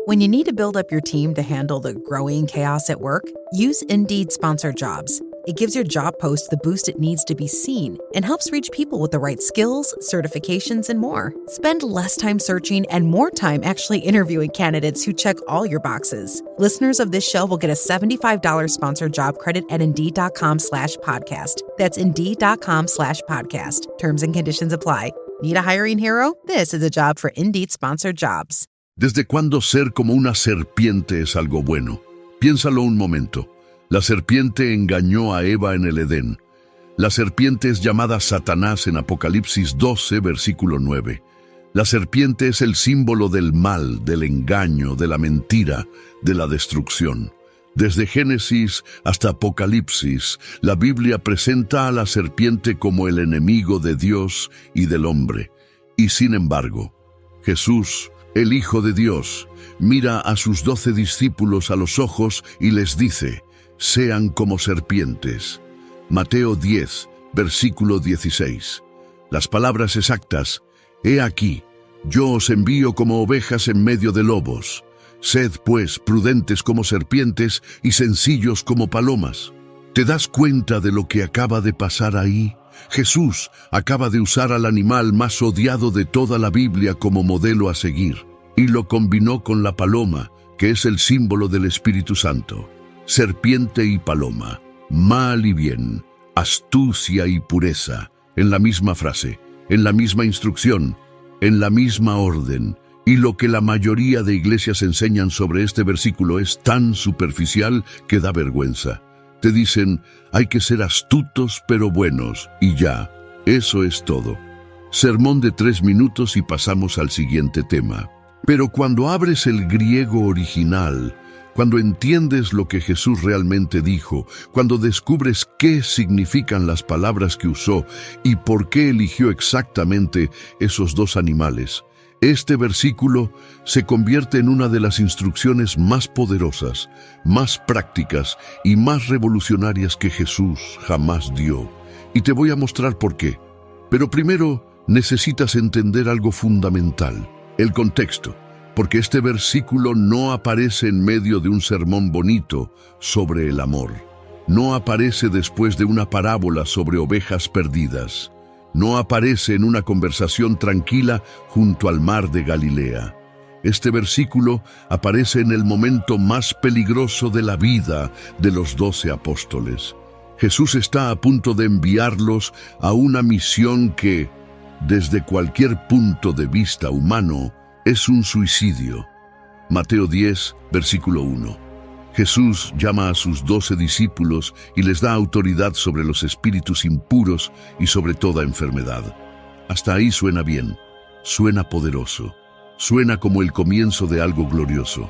When you need to build up your team to handle the growing chaos at work, use Indeed Sponsored Jobs. It gives your job post the boost it needs to be seen and helps reach people with the right skills, certifications, and more. Spend less time searching and more time actually interviewing candidates who check all your boxes. Listeners of this show will get a $75 sponsored job credit at Indeed.com/podcast. That's Indeed.com/podcast. Terms and conditions apply. Need a hiring hero? This is a job for Indeed Sponsored Jobs. ¿Desde cuándo ser como una serpiente es algo bueno? Piénsalo un momento. La serpiente engañó a Eva en el Edén. La serpiente es llamada Satanás en Apocalipsis 12, versículo 9. La serpiente es el símbolo del mal, del engaño, de la mentira, de la destrucción. Desde Génesis hasta Apocalipsis, la Biblia presenta a la serpiente como el enemigo de Dios y del hombre. Y sin embargo, Jesús, el Hijo de Dios, mira a sus 12 discípulos a los ojos y les dice: sean como serpientes. Mateo 10, versículo 16. Las palabras exactas: he aquí, yo os envío como ovejas en medio de lobos. Sed, pues, prudentes como serpientes y sencillos como palomas. ¿Te das cuenta de lo que acaba de pasar ahí? Jesús acaba de usar al animal más odiado de toda la Biblia como modelo a seguir, y lo combinó con la paloma, que es el símbolo del Espíritu Santo. Serpiente y paloma, mal y bien, astucia y pureza, en la misma frase, en la misma instrucción, en la misma orden. Y lo que la mayoría de iglesias enseñan sobre este versículo es tan superficial que da vergüenza. Te dicen: hay que ser astutos pero buenos, y ya, eso es todo. Sermón de 3 minutos y pasamos al siguiente tema. Pero cuando abres el griego original, cuando entiendes lo que Jesús realmente dijo, cuando descubres qué significan las palabras que usó y por qué eligió exactamente esos 2 animales, este versículo se convierte en una de las instrucciones más poderosas, más prácticas y más revolucionarias que Jesús jamás dio. Y te voy a mostrar por qué. Pero primero necesitas entender algo fundamental: el contexto. Porque este versículo no aparece en medio de un sermón bonito sobre el amor. No aparece después de una parábola sobre ovejas perdidas. No aparece en una conversación tranquila junto al mar de Galilea. Este versículo aparece en el momento más peligroso de la vida de los 12 apóstoles. Jesús está a punto de enviarlos a una misión que, desde cualquier punto de vista humano, es un suicidio. Mateo 10, versículo 1. Jesús llama a sus 12 discípulos y les da autoridad sobre los espíritus impuros y sobre toda enfermedad. Hasta ahí suena bien, suena poderoso, suena como el comienzo de algo glorioso.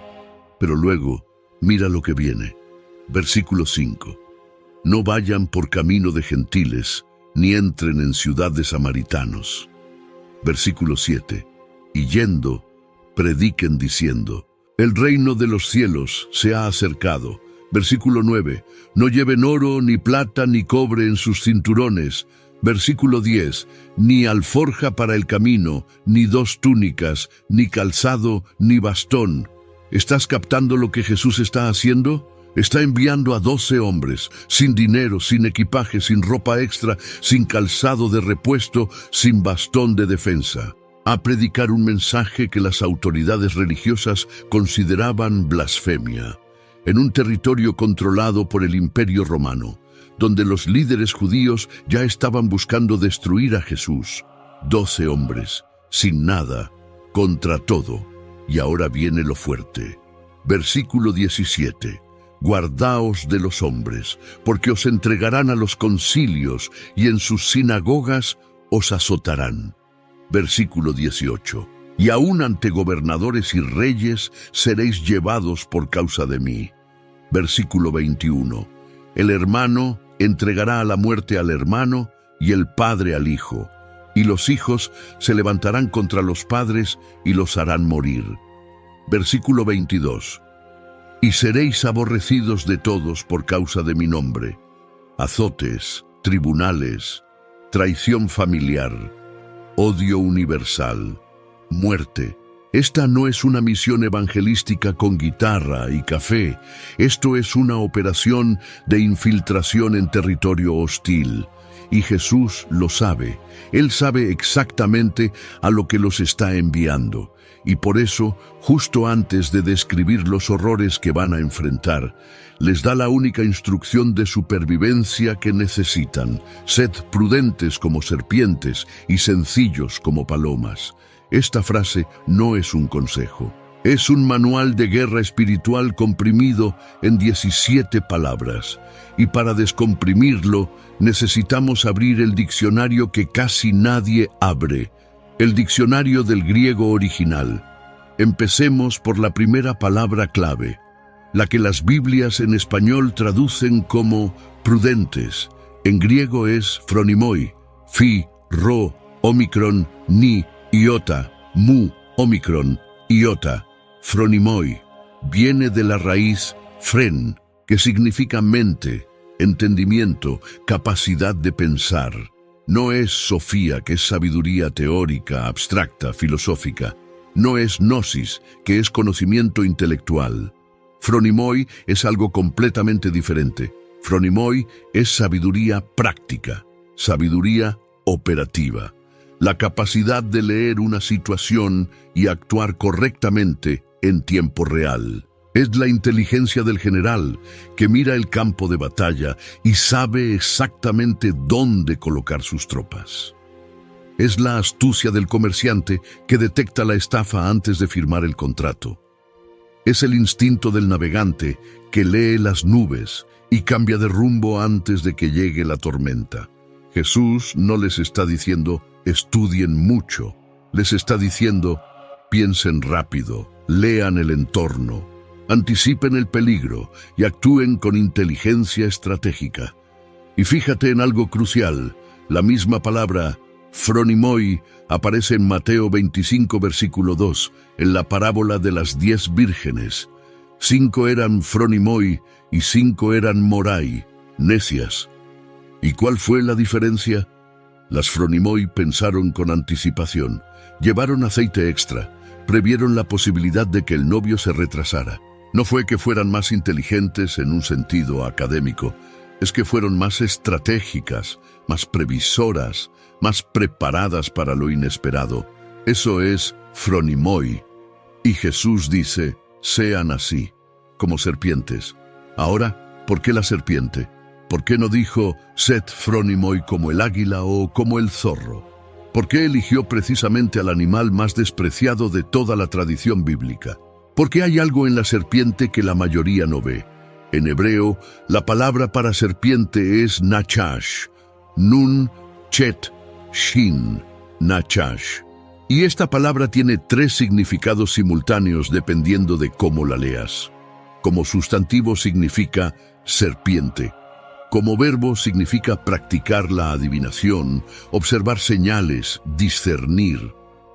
Pero luego, mira lo que viene. Versículo 5. No vayan por camino de gentiles, ni entren en ciudad de samaritanos. Versículo 7. Y yendo, prediquen diciendo: el reino de los cielos se ha acercado. Versículo 9. No lleven oro, ni plata, ni cobre en sus cinturones. Versículo 10. Ni alforja para el camino, ni 2 túnicas, ni calzado, ni bastón. ¿Estás captando lo que Jesús está haciendo? Está enviando a 12 hombres, sin dinero, sin equipaje, sin ropa extra, sin calzado de repuesto, sin bastón de defensa, a predicar un mensaje que las autoridades religiosas consideraban blasfemia, en un territorio controlado por el Imperio Romano, donde los líderes judíos ya estaban buscando destruir a Jesús. 12 hombres, sin nada, contra todo. Y ahora viene lo fuerte. Versículo 17. Guardaos de los hombres, porque os entregarán a los concilios y en sus sinagogas os azotarán. Versículo 18. Y aún ante gobernadores y reyes seréis llevados por causa de mí. Versículo 21. El hermano entregará a la muerte al hermano y el padre al hijo, y los hijos se levantarán contra los padres y los harán morir. Versículo 22. Y seréis aborrecidos de todos por causa de mi nombre. Azotes, tribunales, traición familiar, odio universal, muerte, Esta no es una misión evangelística con guitarra y café. Esto es una operación de infiltración en territorio hostil. Y Jesús lo sabe. Él sabe exactamente a lo que los está enviando. Y por eso, justo antes de describir los horrores que van a enfrentar, les da la única instrucción de supervivencia que necesitan. Sed prudentes como serpientes y sencillos como palomas. Esta frase no es un consejo. Es un manual de guerra espiritual comprimido en 17 palabras. Y para descomprimirlo, necesitamos abrir el diccionario que casi nadie abre, el diccionario del griego original. Empecemos por la primera palabra clave, la que las Biblias en español traducen como prudentes. En griego es phronimoi, phi, rho, omicron, ni, iota, mu, omicron, iota. Phronimoi viene de la raíz phren, que significa mente, entendimiento, capacidad de pensar. No es sofía, que es sabiduría teórica, abstracta, filosófica. No es gnosis, que es conocimiento intelectual. Phronimoi es algo completamente diferente. Phronimoi es sabiduría práctica, sabiduría operativa. La capacidad de leer una situación y actuar correctamente en tiempo real. Es la inteligencia del general que mira el campo de batalla y sabe exactamente dónde colocar sus tropas. Es la astucia del comerciante que detecta la estafa antes de firmar el contrato. Es el instinto del navegante que lee las nubes y cambia de rumbo antes de que llegue la tormenta. Jesús no les está diciendo estudien mucho, les está diciendo piensen rápido, lean el entorno, anticipen el peligro y actúen con inteligencia estratégica. Y fíjate en algo crucial, la misma palabra phronimoi aparece en Mateo 25, versículo 2, en la parábola de las 10 vírgenes. 5 eran phronimoi y 5 eran morai, necias. ¿Y cuál fue la diferencia? Las phronimoi pensaron con anticipación, llevaron aceite extra, previeron la posibilidad de que el novio se retrasara. No fue que fueran más inteligentes en un sentido académico, es que fueron más estratégicas, más previsoras, más preparadas para lo inesperado. Eso es phronimoi. Y Jesús dice, sean así, como serpientes. Ahora, ¿por qué la serpiente? ¿Por qué no dijo, sed phronimoi como el águila o como el zorro? ¿Por qué eligió precisamente al animal más despreciado de toda la tradición bíblica? Porque hay algo en la serpiente que la mayoría no ve. En hebreo, la palabra para serpiente es nachash, nun, chet, shin, nachash. Y esta palabra tiene 3 significados simultáneos dependiendo de cómo la leas. Como sustantivo significa serpiente. Como verbo significa practicar la adivinación, observar señales, discernir.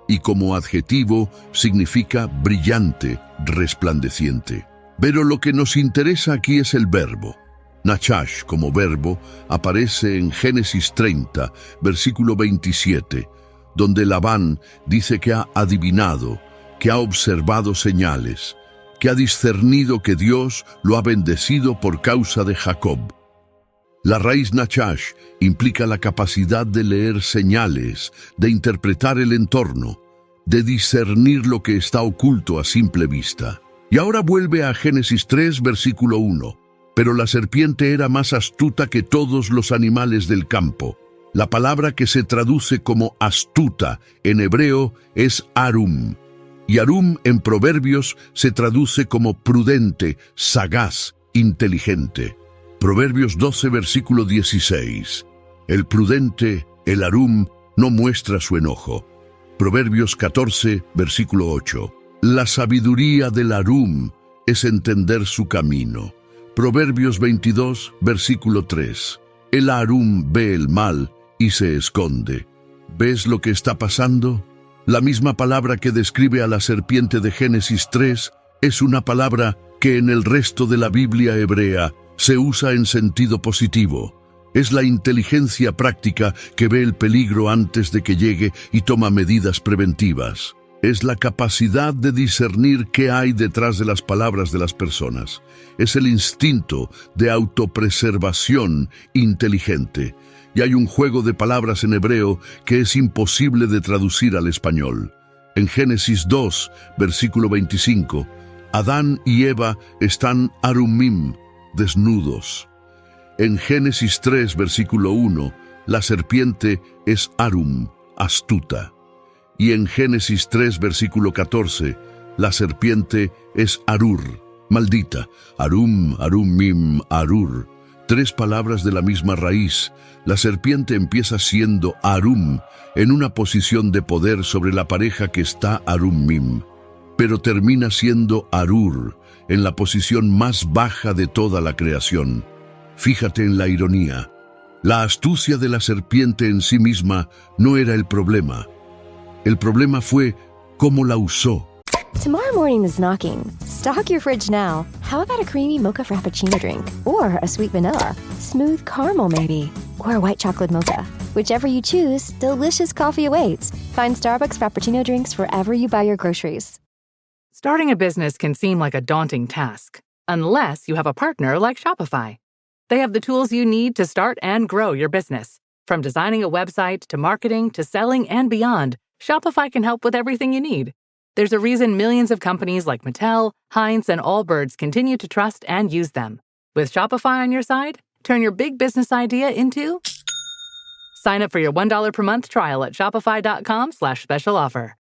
Y como adjetivo significa brillante, resplandeciente. Pero lo que nos interesa aquí es el verbo. Nachash, como verbo, aparece en Génesis 30, versículo 27, donde Labán dice que ha adivinado, que ha observado señales, que ha discernido que Dios lo ha bendecido por causa de Jacob. La raíz nachash implica la capacidad de leer señales, de interpretar el entorno, de discernir lo que está oculto a simple vista. Y ahora vuelve a Génesis 3, versículo 1. Pero la serpiente era más astuta que todos los animales del campo. La palabra que se traduce como astuta en hebreo es arum. Y arum en Proverbios se traduce como prudente, sagaz, inteligente. Proverbios 12, versículo 16. El prudente, el arum, no muestra su enojo. Proverbios 14, versículo 8. La sabiduría del arum es entender su camino. Proverbios 22, versículo 3. El arum ve el mal y se esconde. ¿Ves lo que está pasando? La misma palabra que describe a la serpiente de Génesis 3 es una palabra que en el resto de la Biblia hebrea se usa en sentido positivo. Es la inteligencia práctica que ve el peligro antes de que llegue y toma medidas preventivas. Es la capacidad de discernir qué hay detrás de las palabras de las personas. Es el instinto de autopreservación inteligente. Y hay un juego de palabras en hebreo que es imposible de traducir al español. En Génesis 2, versículo 25, Adán y Eva están arumim, desnudos. En Génesis 3, versículo 1, la serpiente es arum, astuta. Y en Génesis 3, versículo 14, la serpiente es arur, maldita. Arum, arumim, arur. 3 palabras de la misma raíz. La serpiente empieza siendo arum, en una posición de poder sobre la pareja que está arumim, pero termina siendo arur, en la posición más baja de toda la creación. Fíjate en la ironía. La astucia de la serpiente en sí misma no era el problema. El problema fue cómo la usó. Tomorrow morning is knocking. Stock your fridge now. How about a creamy mocha frappuccino drink? Or a sweet vanilla? Smooth caramel maybe? Or a white chocolate mocha? Whichever you choose, delicious coffee awaits. Find Starbucks Frappuccino drinks wherever you buy your groceries. Starting a business can seem like a daunting task, unless you have a partner like Shopify. They have the tools you need to start and grow your business. From designing a website to marketing to selling and beyond, Shopify can help with everything you need. There's a reason millions of companies like Mattel, Heinz, and Allbirds continue to trust and use them. With Shopify on your side, turn your big business idea into... Sign up for your $1 per month trial at shopify.com/special offer.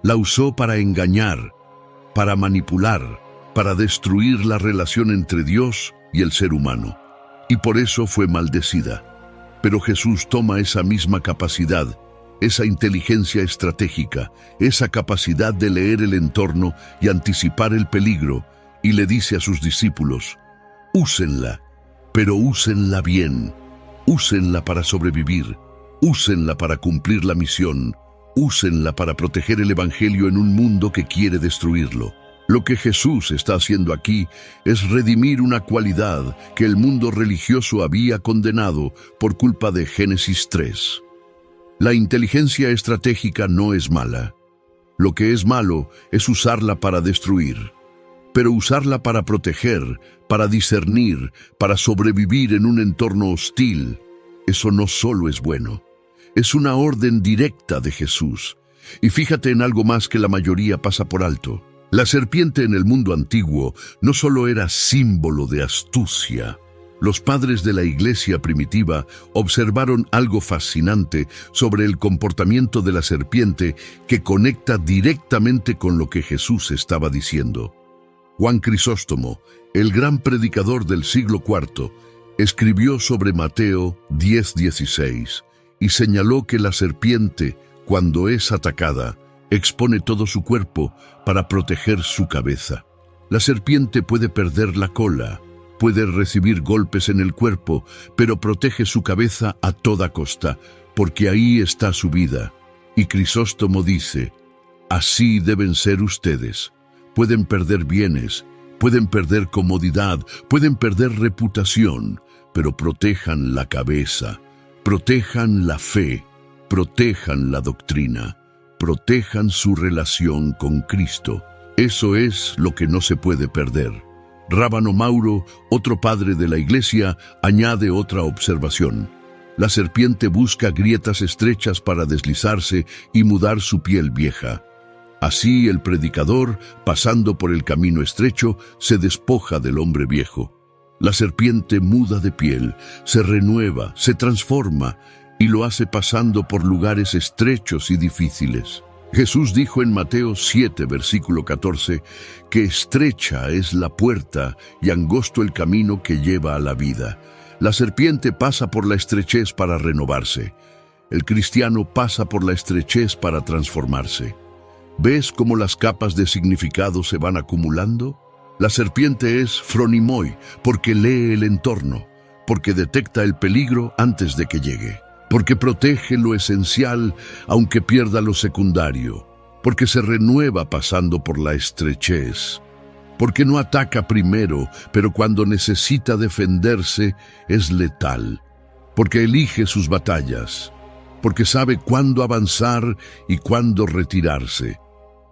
La usó para engañar, para manipular, para destruir la relación entre Dios y el ser humano. Y por eso fue maldecida. Pero Jesús toma esa misma capacidad, esa inteligencia estratégica, esa capacidad de leer el entorno y anticipar el peligro, y le dice a sus discípulos, úsenla, pero úsenla bien, úsenla para sobrevivir, úsenla para cumplir la misión, úsenla para proteger el Evangelio en un mundo que quiere destruirlo. Lo que Jesús está haciendo aquí es redimir una cualidad que el mundo religioso había condenado por culpa de Génesis 3. La inteligencia estratégica no es mala. Lo que es malo es usarla para destruir. Pero usarla para proteger, para discernir, para sobrevivir en un entorno hostil, eso no solo es bueno. Es una orden directa de Jesús. Y fíjate en algo más que la mayoría pasa por alto. La serpiente en el mundo antiguo no solo era símbolo de astucia. Los padres de la iglesia primitiva observaron algo fascinante sobre el comportamiento de la serpiente que conecta directamente con lo que Jesús estaba diciendo. Juan Crisóstomo, el gran predicador del siglo IV, escribió sobre Mateo 10:16 y señaló que la serpiente, cuando es atacada, expone todo su cuerpo para proteger su cabeza. La serpiente puede perder la cola, puede recibir golpes en el cuerpo, pero protege su cabeza a toda costa, porque ahí está su vida. Y Crisóstomo dice, así deben ser ustedes. Pueden perder bienes, pueden perder comodidad, pueden perder reputación, pero protejan la cabeza, protejan la fe, protejan la doctrina, protejan su relación con Cristo. Eso es lo que no se puede perder. Rábano Mauro, otro padre de la iglesia, añade otra observación. La serpiente busca grietas estrechas para deslizarse y mudar su piel vieja. Así el predicador, pasando por el camino estrecho, se despoja del hombre viejo. La serpiente muda de piel, se renueva, se transforma y lo hace pasando por lugares estrechos y difíciles. Jesús dijo en Mateo 7, versículo 14, que estrecha es la puerta y angosto el camino que lleva a la vida. La serpiente pasa por la estrechez para renovarse. El cristiano pasa por la estrechez para transformarse. ¿Ves cómo las capas de significado se van acumulando? La serpiente es phronimoi, porque lee el entorno, porque detecta el peligro antes de que llegue, porque protege lo esencial aunque pierda lo secundario, porque se renueva pasando por la estrechez, porque no ataca primero, pero cuando necesita defenderse es letal, porque elige sus batallas, porque sabe cuándo avanzar y cuándo retirarse,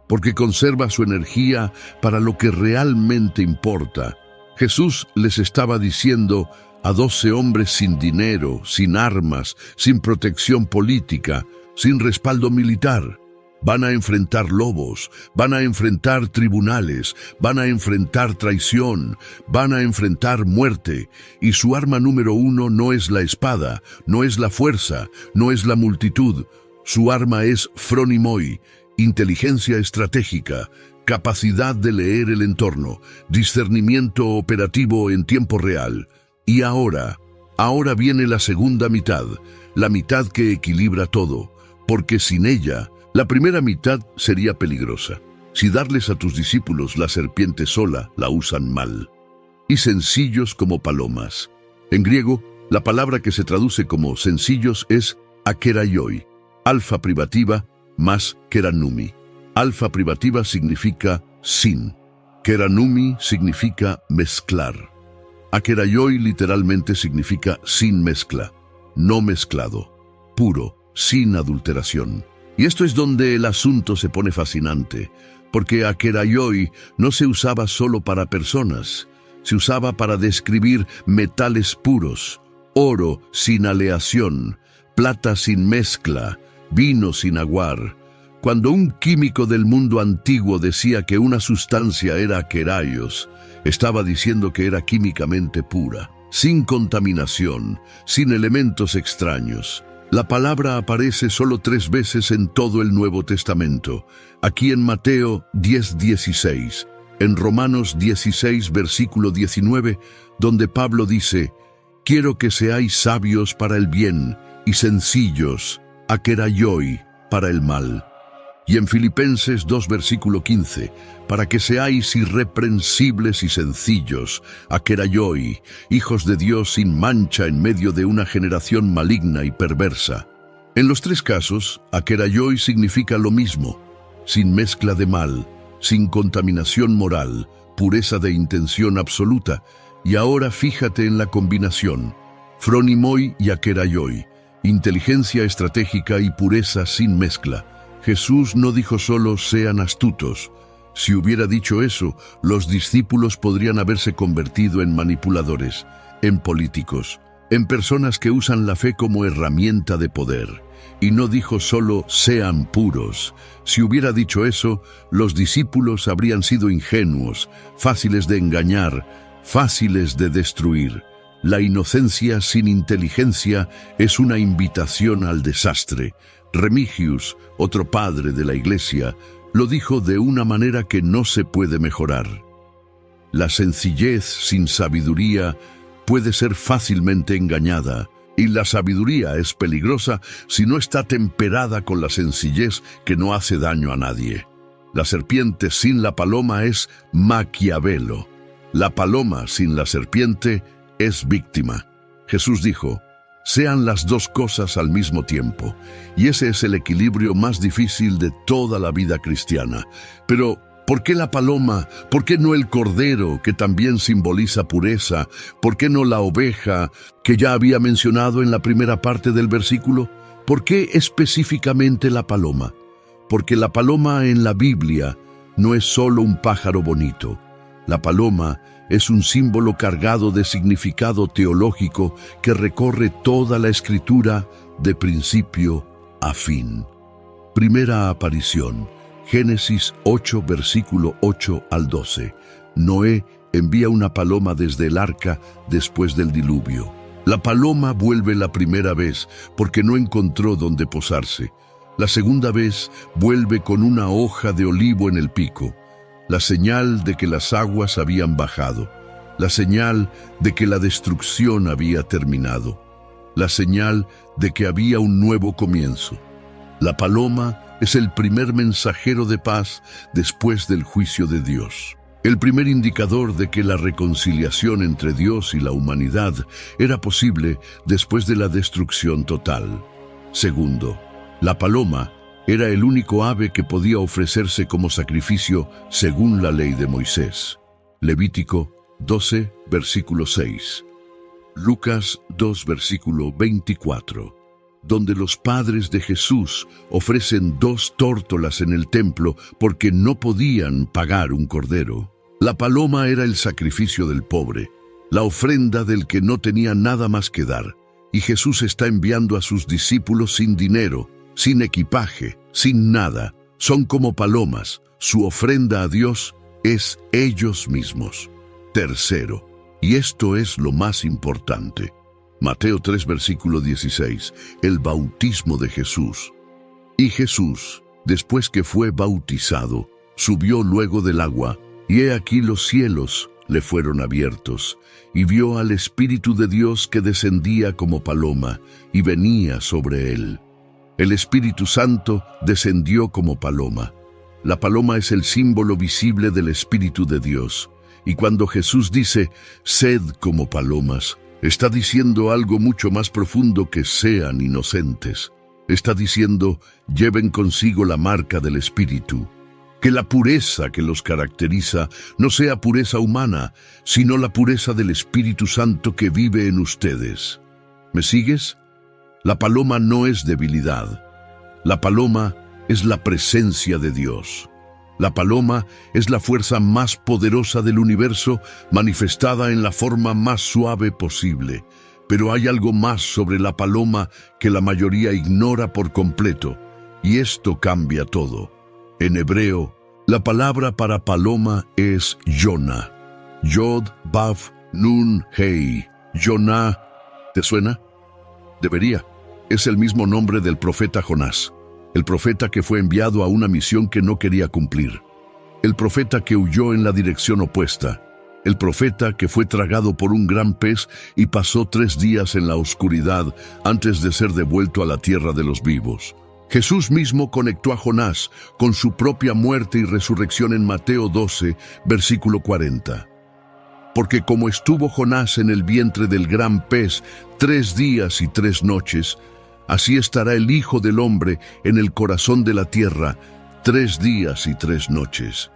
porque conserva su energía para lo que realmente importa. Jesús les estaba diciendo a 12 hombres sin dinero, sin armas, sin protección política, sin respaldo militar. Van a enfrentar lobos, van a enfrentar tribunales, van a enfrentar traición, van a enfrentar muerte, y su arma número 1 no es la espada, no es la fuerza, no es la multitud. Su arma es phronimoi, inteligencia estratégica, capacidad de leer el entorno, discernimiento operativo en tiempo real. Y ahora viene la segunda mitad, la mitad que equilibra todo, porque sin ella, la primera mitad sería peligrosa. Si darles a tus discípulos la serpiente sola, la usan mal. Y sencillos como palomas. En griego, la palabra que se traduce como sencillos es akeraioi, alfa privativa más keranumi. Alfa privativa significa sin. Keranumi significa mezclar. Akeraioi literalmente significa sin mezcla, no mezclado, puro, sin adulteración. Y esto es donde el asunto se pone fascinante, porque akeraioi no se usaba solo para personas, se usaba para describir metales puros, oro sin aleación, plata sin mezcla, vino sin aguar. Cuando un químico del mundo antiguo decía que una sustancia era akeraios, estaba diciendo que era químicamente pura, sin contaminación, sin elementos extraños. La palabra aparece solo 3 veces en todo el Nuevo Testamento, aquí en Mateo 10:16, en Romanos 16, versículo 19, donde Pablo dice: «Quiero que seáis sabios para el bien y sencillos, akeraioi, para el mal». Y en Filipenses 2, versículo 15, para que seáis irreprensibles y sencillos, akeraioi, hijos de Dios sin mancha en medio de una generación maligna y perversa. En los 3 casos, akeraioi significa lo mismo: sin mezcla de mal, sin contaminación moral, pureza de intención absoluta. Y ahora fíjate en la combinación: phronimoi y akeraioi, inteligencia estratégica y pureza sin mezcla. Jesús no dijo solo sean astutos. Si hubiera dicho eso, los discípulos podrían haberse convertido en manipuladores, en políticos, en personas que usan la fe como herramienta de poder. Y no dijo solo sean puros. Si hubiera dicho eso, los discípulos habrían sido ingenuos, fáciles de engañar, fáciles de destruir. La inocencia sin inteligencia es una invitación al desastre. Remigius, otro padre de la Iglesia, lo dijo de una manera que no se puede mejorar. La sencillez sin sabiduría puede ser fácilmente engañada, y la sabiduría es peligrosa si no está temperada con la sencillez que no hace daño a nadie. La serpiente sin la paloma es Maquiavelo. La paloma sin la serpiente es víctima. Jesús dijo: sean las 2 cosas al mismo tiempo, y ese es el equilibrio más difícil de toda la vida cristiana. Pero, ¿por qué la paloma? ¿Por qué no el cordero, que también simboliza pureza? ¿Por qué no la oveja, que ya había mencionado en la primera parte del versículo? ¿Por qué específicamente la paloma? Porque la paloma en la Biblia no es solo un pájaro bonito. La paloma es un símbolo cargado de significado teológico que recorre toda la Escritura de principio a fin. Primera aparición, Génesis 8, versículo 8 al 12. Noé envía una paloma desde el arca después del diluvio. La paloma vuelve la primera vez porque no encontró dónde posarse. La segunda vez vuelve con una hoja de olivo en el pico, la señal de que las aguas habían bajado, la señal de que la destrucción había terminado, la señal de que había un nuevo comienzo. La paloma es el primer mensajero de paz después del juicio de Dios. El primer indicador de que la reconciliación entre Dios y la humanidad era posible después de la destrucción total. Segundo, la paloma era el único ave que podía ofrecerse como sacrificio según la ley de Moisés. Levítico 12, versículo 6. Lucas 2, versículo 24. donde los padres de Jesús ofrecen 2 tórtolas en el templo porque no podían pagar un cordero. La paloma era el sacrificio del pobre, la ofrenda del que no tenía nada más que dar. Y Jesús está enviando a sus discípulos sin dinero, sin equipaje, sin nada. Son como palomas. Su ofrenda a Dios es ellos mismos. Tercero, y esto es lo más importante, Mateo 3, versículo 16, el bautismo de Jesús. Y Jesús, después que fue bautizado, subió luego del agua, y he aquí los cielos le fueron abiertos, y vio al Espíritu de Dios que descendía como paloma, y venía sobre él. El Espíritu Santo descendió como paloma. La paloma es el símbolo visible del Espíritu de Dios. Y cuando Jesús dice, sed como palomas, está diciendo algo mucho más profundo que sean inocentes. Está diciendo, lleven consigo la marca del Espíritu. Que la pureza que los caracteriza no sea pureza humana, sino la pureza del Espíritu Santo que vive en ustedes. ¿Me sigues? La paloma no es debilidad. La paloma es la presencia de Dios. La paloma es la fuerza más poderosa del universo manifestada en la forma más suave posible. Pero hay algo más sobre la paloma que la mayoría ignora por completo, y esto cambia todo. En hebreo, la palabra para paloma es Yona. Yod, Vav, Nun, Hei. Yona, ¿te suena? Debería. Es el mismo nombre del profeta Jonás. El profeta que fue enviado a una misión que no quería cumplir. El profeta que huyó en la dirección opuesta. El profeta que fue tragado por un gran pez y pasó 3 días en la oscuridad antes de ser devuelto a la tierra de los vivos. Jesús mismo conectó a Jonás con su propia muerte y resurrección en Mateo 12, versículo 40. Porque como estuvo Jonás en el vientre del gran pez 3 días y 3 noches, así estará el Hijo del Hombre en el corazón de la tierra 3 días y 3 noches.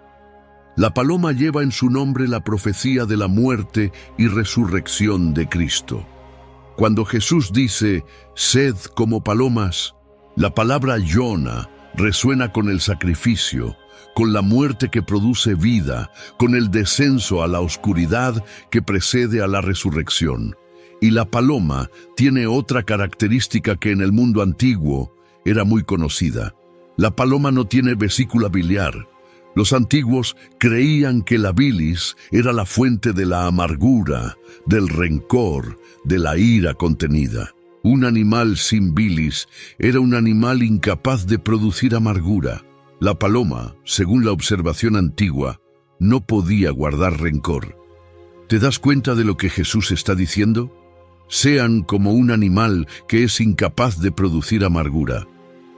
La paloma lleva en su nombre la profecía de la muerte y resurrección de Cristo. Cuando Jesús dice, sed como palomas, la palabra Yona resuena con el sacrificio, con la muerte que produce vida, con el descenso a la oscuridad que precede a la resurrección. Y la paloma tiene otra característica que en el mundo antiguo era muy conocida. La paloma no tiene vesícula biliar. Los antiguos creían que la bilis era la fuente de la amargura, del rencor, de la ira contenida. Un animal sin bilis era un animal incapaz de producir amargura. La paloma, según la observación antigua, no podía guardar rencor. ¿Te das cuenta de lo que Jesús está diciendo? Sean como un animal que es incapaz de producir amargura.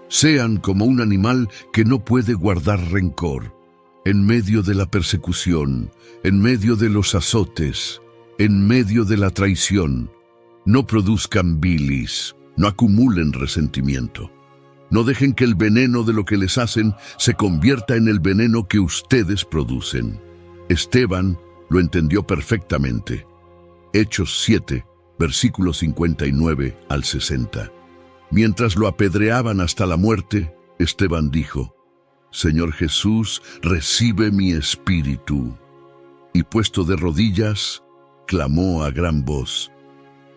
Sean como un animal que no puede guardar rencor. En medio de la persecución, en medio de los azotes, en medio de la traición, no produzcan bilis, no acumulen resentimiento. No dejen que el veneno de lo que les hacen se convierta en el veneno que ustedes producen. Esteban lo entendió perfectamente. Hechos 7, versículos 59 al 60. Mientras lo apedreaban hasta la muerte, Esteban dijo, Señor Jesús, recibe mi espíritu. Y puesto de rodillas, clamó a gran voz,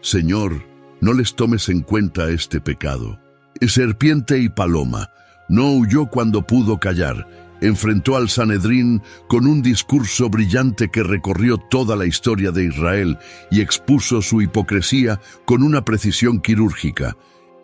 Señor, no les tomes en cuenta este pecado. Serpiente y paloma, no huyó cuando pudo callar. Enfrentó al Sanedrín con un discurso brillante que recorrió toda la historia de Israel y expuso su hipocresía con una precisión quirúrgica.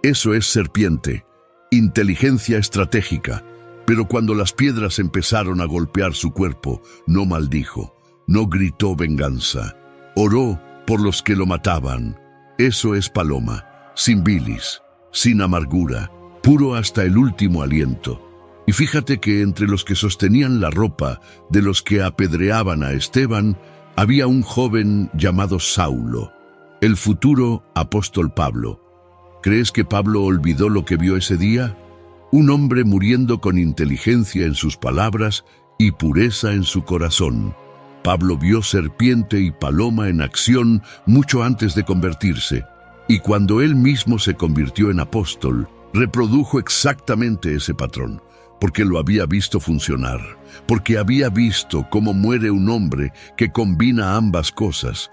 Eso es serpiente, inteligencia estratégica. Pero cuando las piedras empezaron a golpear su cuerpo, no maldijo, no gritó venganza. Oró por los que lo mataban. Eso es paloma, sin bilis, sin amargura, puro hasta el último aliento. Y fíjate que entre los que sostenían la ropa de los que apedreaban a Esteban, había un joven llamado Saulo, el futuro apóstol Pablo. ¿Crees que Pablo olvidó lo que vio ese día? Un hombre muriendo con inteligencia en sus palabras y pureza en su corazón. Pablo vio serpiente y paloma en acción mucho antes de convertirse. Y cuando él mismo se convirtió en apóstol, reprodujo exactamente ese patrón, porque lo había visto funcionar, porque había visto cómo muere un hombre que combina ambas cosas,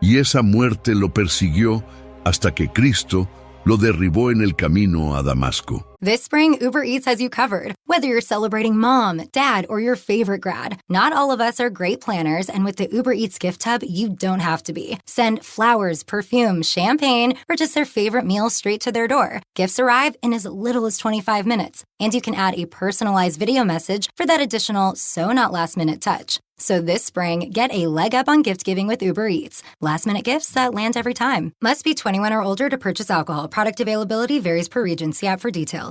y esa muerte lo persiguió hasta que Cristo lo derribó en el camino a Damasco. This spring, Uber Eats has you covered. Whether you're celebrating mom, dad, or your favorite grad, not all of us are great planners, and with the Uber Eats gift hub, you don't have to be. Send flowers, perfume, champagne, or just their favorite meal straight to their door. Gifts arrive in as little as 25 minutes, and you can add a personalized video message for that additional so-not-last-minute touch. So this spring, get a leg up on gift giving with Uber Eats. Last-minute gifts that land every time. Must be 21 or older to purchase alcohol. Product availability varies per region. See app for details.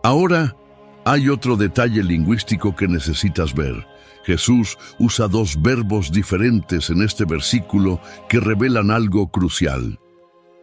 Ahora, hay otro detalle lingüístico que necesitas ver. Jesús usa dos verbos diferentes en este versículo que revelan algo crucial.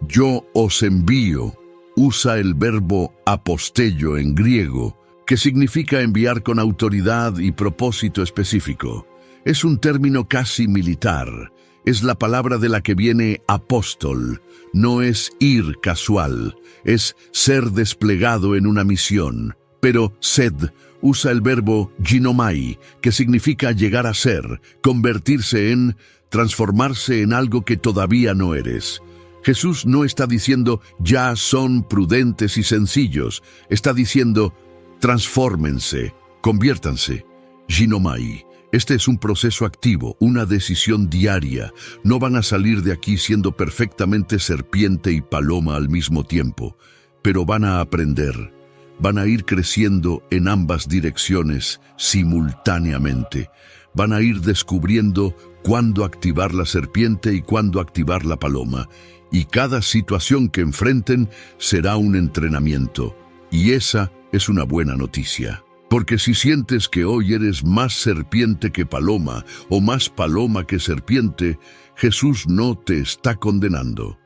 Yo os envío usa el verbo apostello en griego, que significa enviar con autoridad y propósito específico. Es un término casi militar. Es la palabra de la que viene apóstol. No es ir casual, es ser desplegado en una misión. Pero sed usa el verbo ginomai, que significa llegar a ser, convertirse en, transformarse en algo que todavía no eres. Jesús no está diciendo ya son prudentes y sencillos, está diciendo transfórmense, conviértanse. Ginomai. Este es un proceso activo, una decisión diaria. No van a salir de aquí siendo perfectamente serpiente y paloma al mismo tiempo, pero van a aprender. Van a ir creciendo en ambas direcciones simultáneamente. Van a ir descubriendo cuándo activar la serpiente y cuándo activar la paloma. Y cada situación que enfrenten será un entrenamiento. Y esa es una buena noticia. Porque si sientes que hoy eres más serpiente que paloma o más paloma que serpiente, Jesús no te está condenando.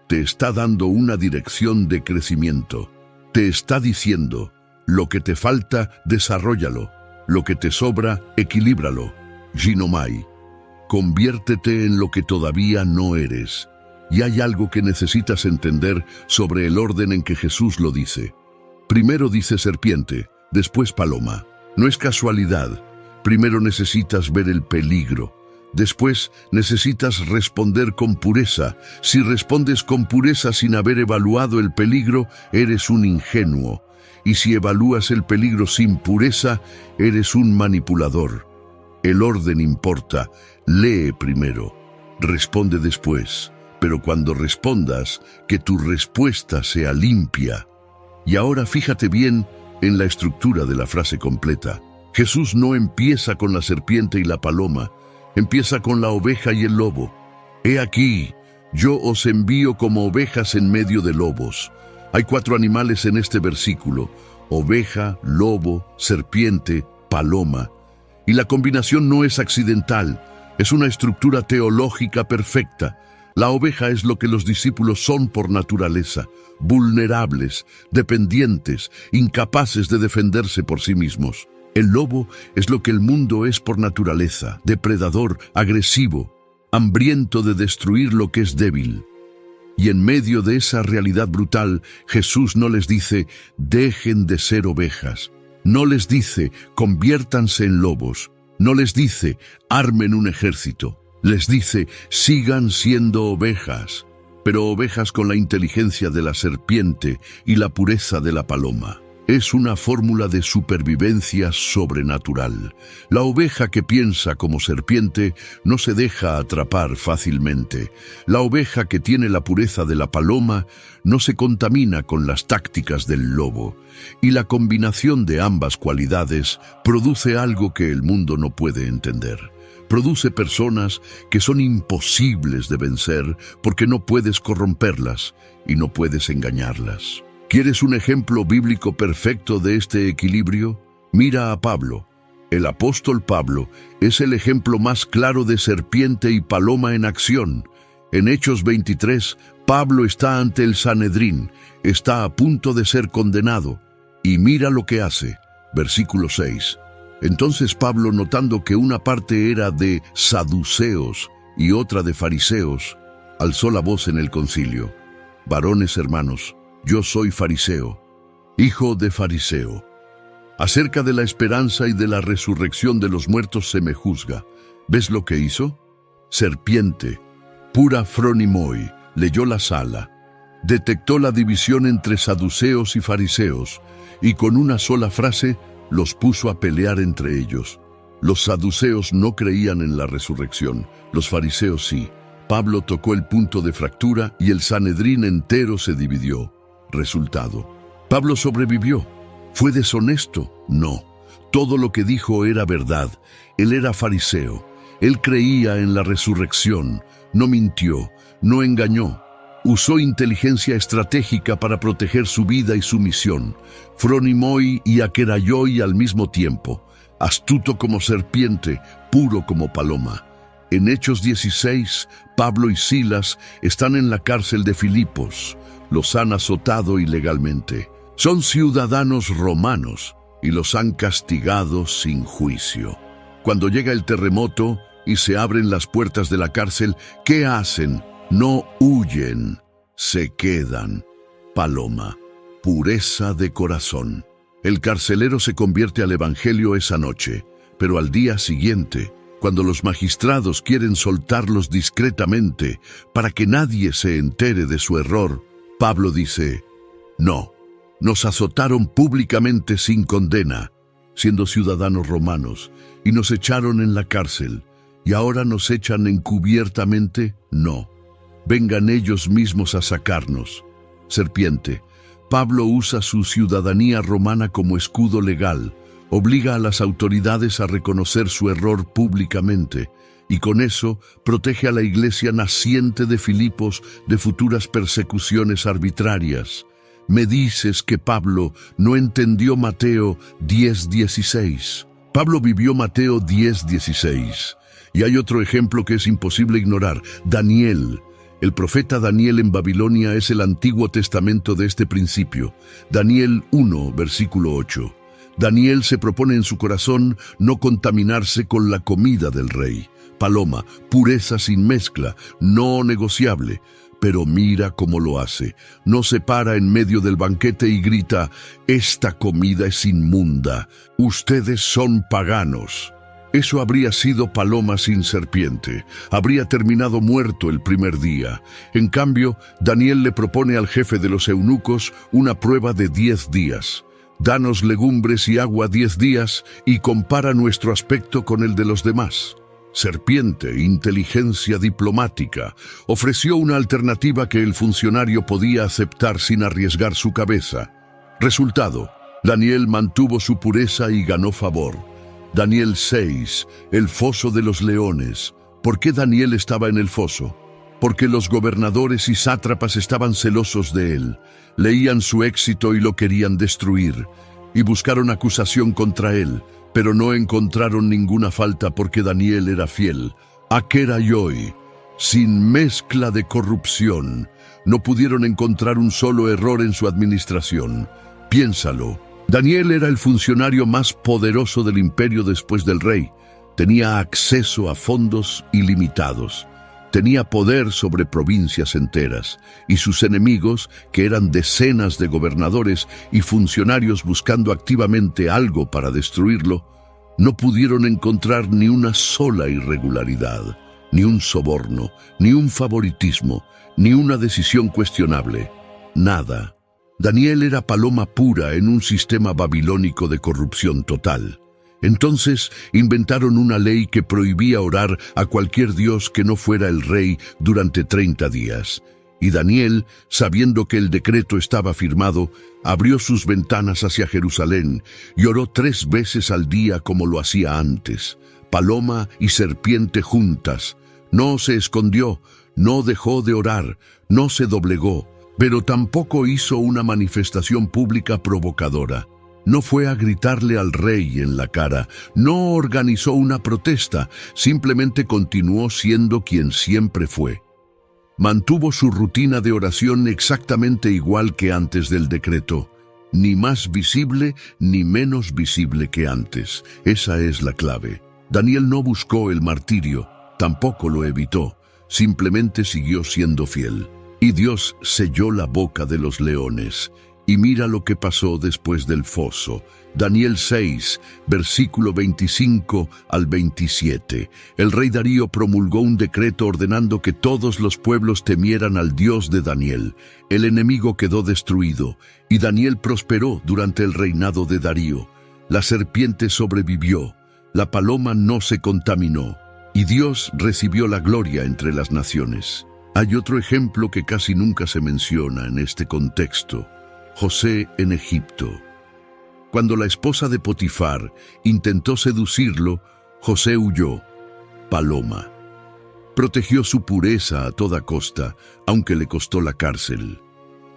Te está dando una dirección de crecimiento. Te está diciendo, lo que te falta, desarróllalo. Lo que te sobra, equilíbralo. Ginomai. Conviértete en lo que todavía no eres. Y hay algo que necesitas entender sobre el orden en que Jesús lo dice. Primero dice serpiente, después paloma. No es casualidad. Primero necesitas ver el peligro. Después necesitas responder con pureza. Si respondes con pureza sin haber evaluado el peligro, eres un ingenuo. Y si evalúas el peligro sin pureza, eres un manipulador. El orden importa. Lee primero. Responde después. Pero cuando respondas, que tu respuesta sea limpia. Y ahora fíjate bien en la estructura de la frase completa. Jesús no empieza con la serpiente y la paloma, empieza con la oveja y el lobo. He aquí, yo os envío como ovejas en medio de lobos. Hay 4 animales en este versículo: oveja, lobo, serpiente, paloma. Y la combinación no es accidental, es una estructura teológica perfecta. La oveja es lo que los discípulos son por naturaleza, vulnerables, dependientes, incapaces de defenderse por sí mismos. El lobo es lo que el mundo es por naturaleza, depredador, agresivo, hambriento de destruir lo que es débil. Y en medio de esa realidad brutal, Jesús no les dice, dejen de ser ovejas. No les dice, conviértanse en lobos. No les dice, armen un ejército. Les dice, sigan siendo ovejas, pero ovejas con la inteligencia de la serpiente y la pureza de la paloma. Es una fórmula de supervivencia sobrenatural. La oveja que piensa como serpiente no se deja atrapar fácilmente. La oveja que tiene la pureza de la paloma no se contamina con las tácticas del lobo. Y la combinación de ambas cualidades produce algo que el mundo no puede entender. Produce personas que son imposibles de vencer porque no puedes corromperlas y no puedes engañarlas. ¿Quieres un ejemplo bíblico perfecto de este equilibrio? Mira a Pablo. El apóstol Pablo es el ejemplo más claro de serpiente y paloma en acción. En Hechos 23, Pablo está ante el Sanedrín, está a punto de ser condenado. Y mira lo que hace. Versículo 6. Entonces Pablo, notando que una parte era de saduceos y otra de fariseos, alzó la voz en el concilio: «Varones hermanos, yo soy fariseo, hijo de fariseo. Acerca de la esperanza y de la resurrección de los muertos se me juzga. ¿Ves lo que hizo? Serpiente, pura phronimoi, leyó la sala, detectó la división entre saduceos y fariseos, y con una sola frase los puso a pelear entre ellos. Los saduceos no creían en la resurrección, los fariseos sí. Pablo tocó el punto de fractura y el Sanedrín entero se dividió. Resultado: Pablo sobrevivió. ¿Fue deshonesto? No. Todo lo que dijo era verdad. Él era fariseo. Él creía en la resurrección. No mintió, no engañó. Usó inteligencia estratégica para proteger su vida y su misión. Phronimoi y akeraioi al mismo tiempo. Astuto como serpiente, puro como paloma. En Hechos 16, Pablo y Silas están en la cárcel de Filipos. Los han azotado ilegalmente. Son ciudadanos romanos y los han castigado sin juicio. Cuando llega el terremoto y se abren las puertas de la cárcel, ¿qué hacen? No huyen, se quedan. Paloma, pureza de corazón. El carcelero se convierte al evangelio esa noche, pero al día siguiente, cuando los magistrados quieren soltarlos discretamente para que nadie se entere de su error, Pablo dice: «No, nos azotaron públicamente sin condena, siendo ciudadanos romanos, y nos echaron en la cárcel, y ahora nos echan encubiertamente. No, vengan ellos mismos a sacarnos». Serpiente. Pablo usa su ciudadanía romana como escudo legal, obliga a las autoridades a reconocer su error públicamente, y con eso protege a la iglesia naciente de Filipos de futuras persecuciones arbitrarias. Me dices que Pablo no entendió Mateo 10:16. Pablo vivió Mateo 10:16. Y hay otro ejemplo que es imposible ignorar: Daniel. El profeta Daniel en Babilonia es el Antiguo Testamento de este principio. Daniel 1, versículo 8. Daniel se propone en su corazón no contaminarse con la comida del rey. Paloma, pureza sin mezcla, no negociable. Pero mira cómo lo hace. No se para en medio del banquete y grita: «Esta comida es inmunda. Ustedes son paganos». Eso habría sido paloma sin serpiente. Habría terminado muerto el primer día. En cambio, Daniel le propone al jefe de los eunucos una prueba de 10 días. Danos legumbres y agua 10 días y compara nuestro aspecto con el de los demás. Serpiente, inteligencia diplomática, ofreció una alternativa que el funcionario podía aceptar sin arriesgar su cabeza. Resultado: Daniel mantuvo su pureza y ganó favor. Daniel 6, el foso de los leones. ¿Por qué Daniel estaba en el foso? Porque los gobernadores y sátrapas estaban celosos de él, leían su éxito y lo querían destruir, y buscaron acusación contra él, pero no encontraron ninguna falta porque Daniel era fiel. Akeraioi, sin mezcla de corrupción. No pudieron encontrar un solo error en su administración. Piénsalo. Daniel era el funcionario más poderoso del imperio después del rey. Tenía acceso a fondos ilimitados. Tenía poder sobre provincias enteras, y sus enemigos, que eran decenas de gobernadores y funcionarios buscando activamente algo para destruirlo, no pudieron encontrar ni una sola irregularidad, ni un soborno, ni un favoritismo, ni una decisión cuestionable. Nada. Daniel era paloma pura en un sistema babilónico de corrupción total. Entonces inventaron una ley que prohibía orar a cualquier dios que no fuera el rey durante 30 días. Y Daniel, sabiendo que el decreto estaba firmado, abrió sus ventanas hacia Jerusalén y oró 3 veces al día como lo hacía antes. Paloma y serpiente juntas. No se escondió, no dejó de orar, no se doblegó, pero tampoco hizo una manifestación pública provocadora. No fue a gritarle al rey en la cara, no organizó una protesta, simplemente continuó siendo quien siempre fue. Mantuvo su rutina de oración exactamente igual que antes del decreto, ni más visible ni menos visible que antes. Esa es la clave. Daniel no buscó el martirio, tampoco lo evitó. simplemente siguió siendo fiel. Y Dios selló la boca de los leones. Y mira lo que pasó después del foso. Daniel 6, versículo 25 al 27. El rey Darío promulgó un decreto ordenando que todos los pueblos temieran al Dios de Daniel. El enemigo quedó destruido, y Daniel prosperó durante el reinado de Darío. La serpiente sobrevivió, la paloma no se contaminó, y Dios recibió la gloria entre las naciones. Hay otro ejemplo que casi nunca se menciona en este contexto: José en Egipto. Cuando la esposa de Potifar intentó seducirlo, José huyó. Paloma. Protegió su pureza a toda costa, aunque le costó la cárcel.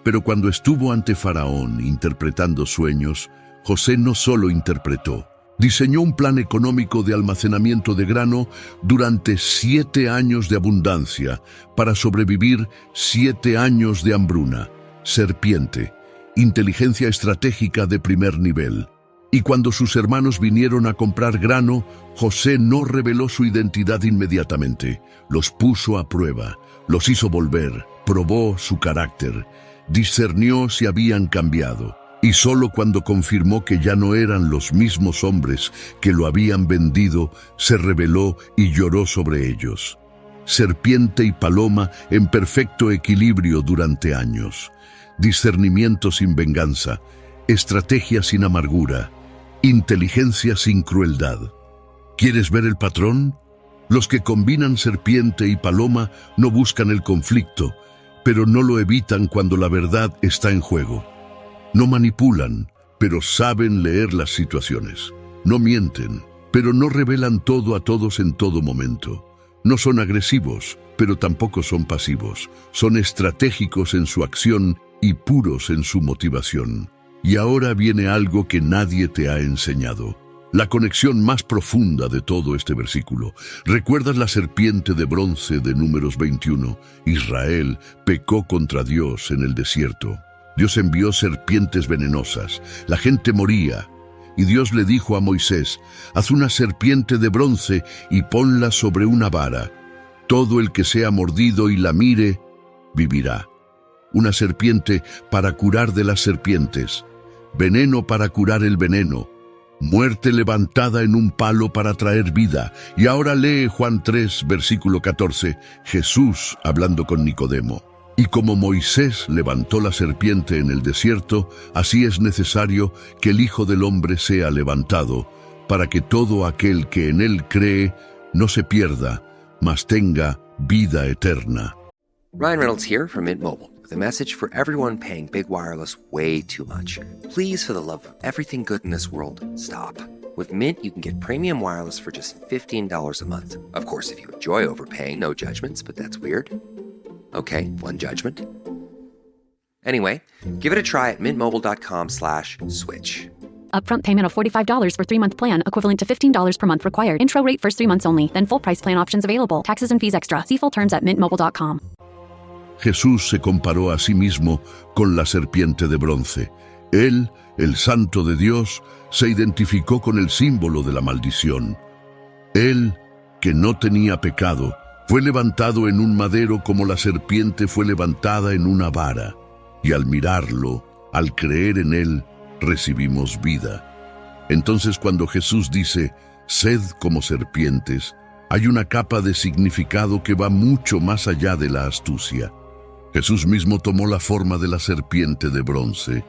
Pero cuando estuvo ante Faraón interpretando sueños, José no solo interpretó, diseñó un plan económico de almacenamiento de grano durante 7 años de abundancia para sobrevivir 7 años de hambruna. Serpiente. Inteligencia estratégica de primer nivel. Y cuando sus hermanos vinieron a comprar grano, José no reveló su identidad inmediatamente. Los puso a prueba, los hizo volver, probó su carácter, discernió si habían cambiado. Y solo cuando confirmó que ya no eran los mismos hombres que lo habían vendido, se rebeló y lloró sobre ellos. Serpiente y paloma en perfecto equilibrio durante años. Discernimiento sin venganza, estrategia sin amargura, inteligencia sin crueldad. ¿Quieres ver el patrón? Los que combinan serpiente y paloma no buscan el conflicto, pero no lo evitan cuando la verdad está en juego. No manipulan, pero saben leer las situaciones. No mienten, pero no revelan todo a todos en todo momento. No son agresivos, pero tampoco son pasivos. Son estratégicos en su acción y puros en su motivación. Y ahora viene algo que nadie te ha enseñado. La conexión más profunda de todo este versículo. ¿Recuerdas la serpiente de bronce de Números 21? Israel pecó contra Dios en el desierto. Dios envió serpientes venenosas. La gente moría. Y Dios le dijo a Moisés: haz una serpiente de bronce y ponla sobre una vara. Todo el que sea mordido y la mire, vivirá. Una serpiente para curar de las serpientes, veneno para curar el veneno, muerte levantada en un palo para traer vida. Y ahora lee Juan 3, versículo 14, Jesús hablando con Nicodemo. Y como Moisés levantó la serpiente en el desierto, así es necesario que el Hijo del Hombre sea levantado, para que todo aquel que en él cree no se pierda, mas tenga vida eterna. Ryan Reynolds here from Mint Mobile, with a message for everyone paying big wireless way too much. Please, for the love of everything good in this world, stop. With Mint, you can get premium wireless for just $15 a month. Of course, if you enjoy overpaying, no judgments, but that's weird. Okay, one judgment. Anyway, give it a try at mintmobile.com/switch. Upfront payment of $45 for 3-month plan, equivalent to $15 per month required. Intro rate first 3 months only, then full price plan options available. Taxes and fees extra. See full terms at mintmobile.com. Jesús se comparó a sí mismo con la serpiente de bronce. Él, el Santo de Dios, se identificó con el símbolo de la maldición. Él, que no tenía pecado, fue levantado en un madero como la serpiente fue levantada en una vara. Y al mirarlo, al creer en él, recibimos vida. Entonces, cuando Jesús dice, sed como serpientes, hay una capa de significado que va mucho más allá de la astucia. Jesús mismo tomó la forma de la serpiente de bronce.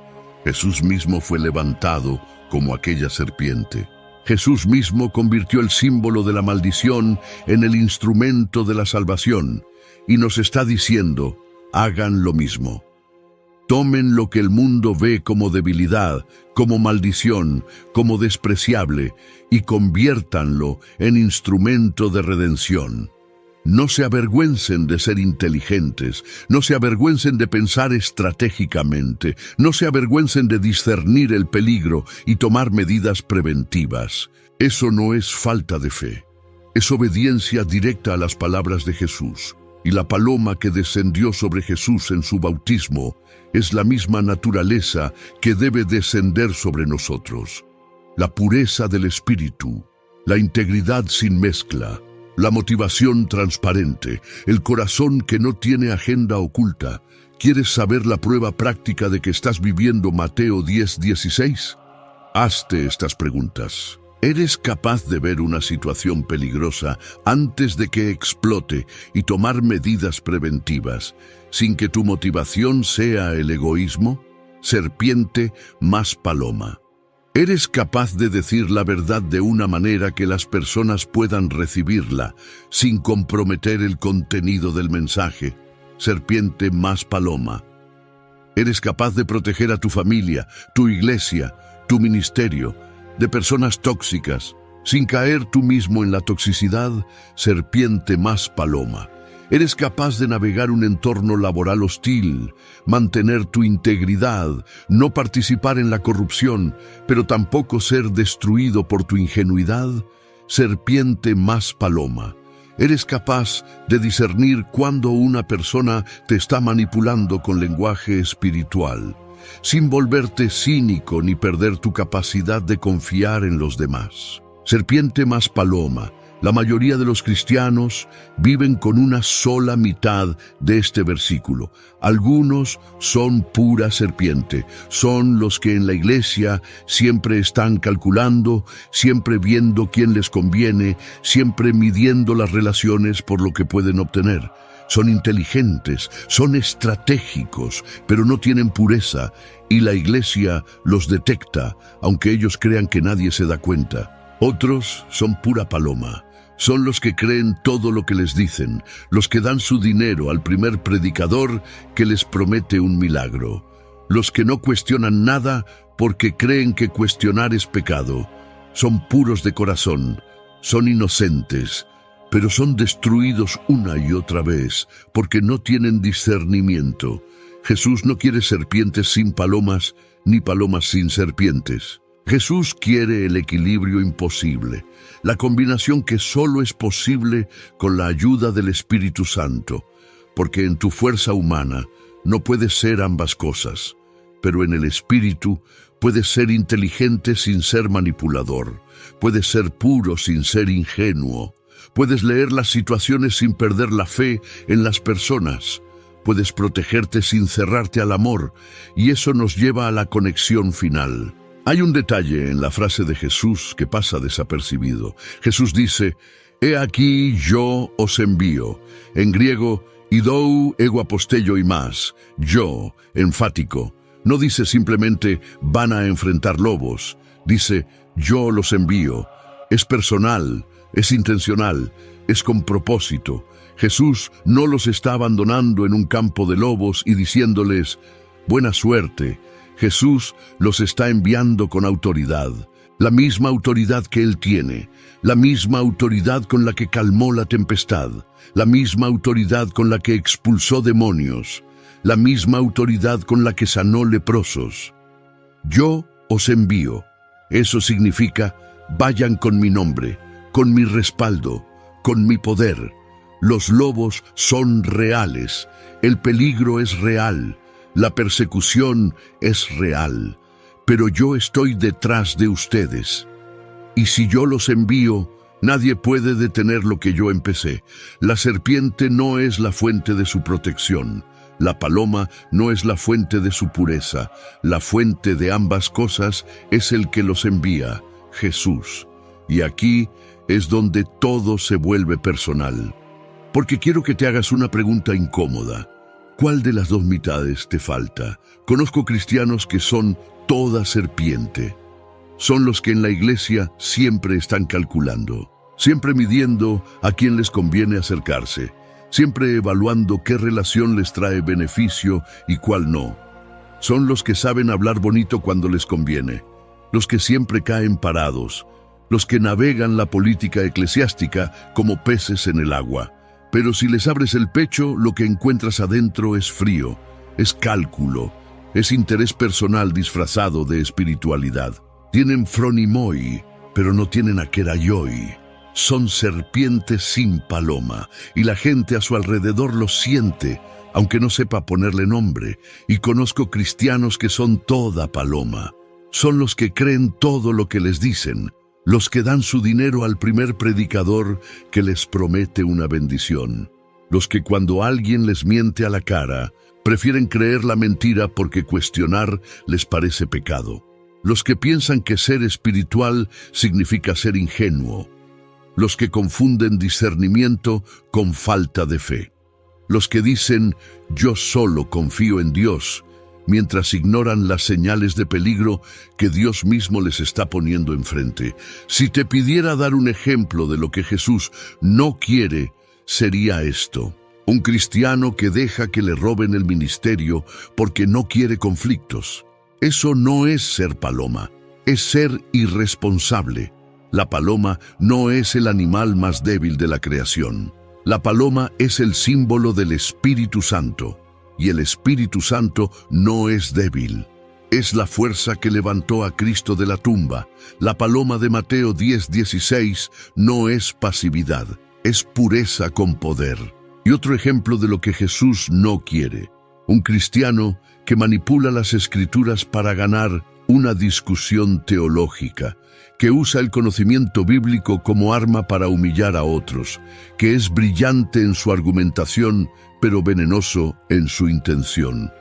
Jesús mismo fue levantado como aquella serpiente. Jesús mismo convirtió el símbolo de la maldición en el instrumento de la salvación y nos está diciendo, hagan lo mismo. Tomen lo que el mundo ve como debilidad, como maldición, como despreciable, y conviértanlo en instrumento de redención. No se avergüencen de ser inteligentes, no se avergüencen de pensar estratégicamente, no se avergüencen de discernir el peligro y tomar medidas preventivas. Eso no es falta de fe, es obediencia directa a las palabras de Jesús. Y la paloma que descendió sobre Jesús en su bautismo es la misma naturaleza que debe descender sobre nosotros. La pureza del espíritu, la integridad sin mezcla, La motivación transparente, el corazón que no tiene agenda oculta. ¿Quieres saber la prueba práctica de que estás viviendo Mateo 10:16? Hazte estas preguntas. ¿Eres capaz de ver una situación peligrosa antes de que explote y tomar medidas preventivas, sin que tu motivación sea el egoísmo? Serpiente más paloma. ¿Eres capaz de decir la verdad de una manera que las personas puedan recibirla, sin comprometer el contenido del mensaje? Serpiente más paloma. ¿Eres capaz de proteger a tu familia, tu iglesia, tu ministerio, de personas tóxicas, sin caer tú mismo en la toxicidad? Serpiente más paloma. ¿Eres capaz de navegar un entorno laboral hostil, mantener tu integridad, no participar en la corrupción, pero tampoco ser destruido por tu ingenuidad? Serpiente más paloma. ¿Eres capaz de discernir cuando una persona te está manipulando con lenguaje espiritual, sin volverte cínico ni perder tu capacidad de confiar en los demás? Serpiente más paloma. La mayoría de los cristianos viven con una sola mitad de este versículo. Algunos son pura serpiente, son los que en la iglesia siempre están calculando, siempre viendo quién les conviene, siempre midiendo las relaciones por lo que pueden obtener. Son inteligentes, son estratégicos, pero no tienen pureza, y la iglesia los detecta, aunque ellos crean que nadie se da cuenta. Otros son pura paloma. Son los que creen todo lo que les dicen, los que dan su dinero al primer predicador que les promete un milagro, los que no cuestionan nada porque creen que cuestionar es pecado. Son puros de corazón, son inocentes, pero son destruidos una y otra vez porque no tienen discernimiento. Jesús no quiere serpientes sin palomas, ni palomas sin serpientes. Jesús quiere el equilibrio imposible, la combinación que solo es posible con la ayuda del Espíritu Santo, porque en tu fuerza humana no puedes ser ambas cosas, pero en el Espíritu puedes ser inteligente sin ser manipulador, puedes ser puro sin ser ingenuo, puedes leer las situaciones sin perder la fe en las personas, puedes protegerte sin cerrarte al amor, y eso nos lleva a la conexión final. Hay un detalle en la frase de Jesús que pasa desapercibido. Jesús dice, «He aquí yo os envío». En griego, «idou ego apostello» y más. Yo, enfático. No dice simplemente, «van a enfrentar lobos». Dice, «yo los envío». Es personal, es intencional, es con propósito. Jesús no los está abandonando en un campo de lobos y diciéndoles, «buena suerte». Jesús los está enviando con autoridad, la misma autoridad que Él tiene, la misma autoridad con la que calmó la tempestad, la misma autoridad con la que expulsó demonios, la misma autoridad con la que sanó leprosos. Yo os envío. Eso significa, vayan con mi nombre, con mi respaldo, con mi poder. Los lobos son reales, el peligro es real. La persecución es real, pero yo estoy detrás de ustedes. Y si yo los envío, nadie puede detener lo que yo empecé. La serpiente no es la fuente de su protección. La paloma no es la fuente de su pureza. La fuente de ambas cosas es el que los envía, Jesús. Y aquí es donde todo se vuelve personal. Porque quiero que te hagas una pregunta incómoda. ¿Cuál de las dos mitades te falta? Conozco cristianos que son toda serpiente. Son los que en la iglesia siempre están calculando, siempre midiendo a quién les conviene acercarse, siempre evaluando qué relación les trae beneficio y cuál no. Son los que saben hablar bonito cuando les conviene, los que siempre caen parados, los que navegan la política eclesiástica como peces en el agua. Pero si les abres el pecho, lo que encuentras adentro es frío, es cálculo, es interés personal disfrazado de espiritualidad. Tienen phronimoi, pero no tienen akeraioi. Son serpientes sin paloma, y la gente a su alrededor los siente, aunque no sepa ponerle nombre. Y conozco cristianos que son toda paloma. Son los que creen todo lo que les dicen, los que dan su dinero al primer predicador que les promete una bendición, los que cuando alguien les miente a la cara, prefieren creer la mentira porque cuestionar les parece pecado, los que piensan que ser espiritual significa ser ingenuo, los que confunden discernimiento con falta de fe, los que dicen yo solo confío en Dios, mientras ignoran las señales de peligro que Dios mismo les está poniendo enfrente. Si te pidiera dar un ejemplo de lo que Jesús no quiere, sería esto: un cristiano que deja que le roben el ministerio porque no quiere conflictos. Eso no es ser paloma, es ser irresponsable. La paloma no es el animal más débil de la creación. La paloma es el símbolo del Espíritu Santo. Y el Espíritu Santo no es débil. Es la fuerza que levantó a Cristo de la tumba. La paloma de Mateo 10:16 no es pasividad, es pureza con poder. Y otro ejemplo de lo que Jesús no quiere: un cristiano que manipula las Escrituras para ganar una discusión teológica, que usa el conocimiento bíblico como arma para humillar a otros, que es brillante en su argumentación, pero venenoso en su intención.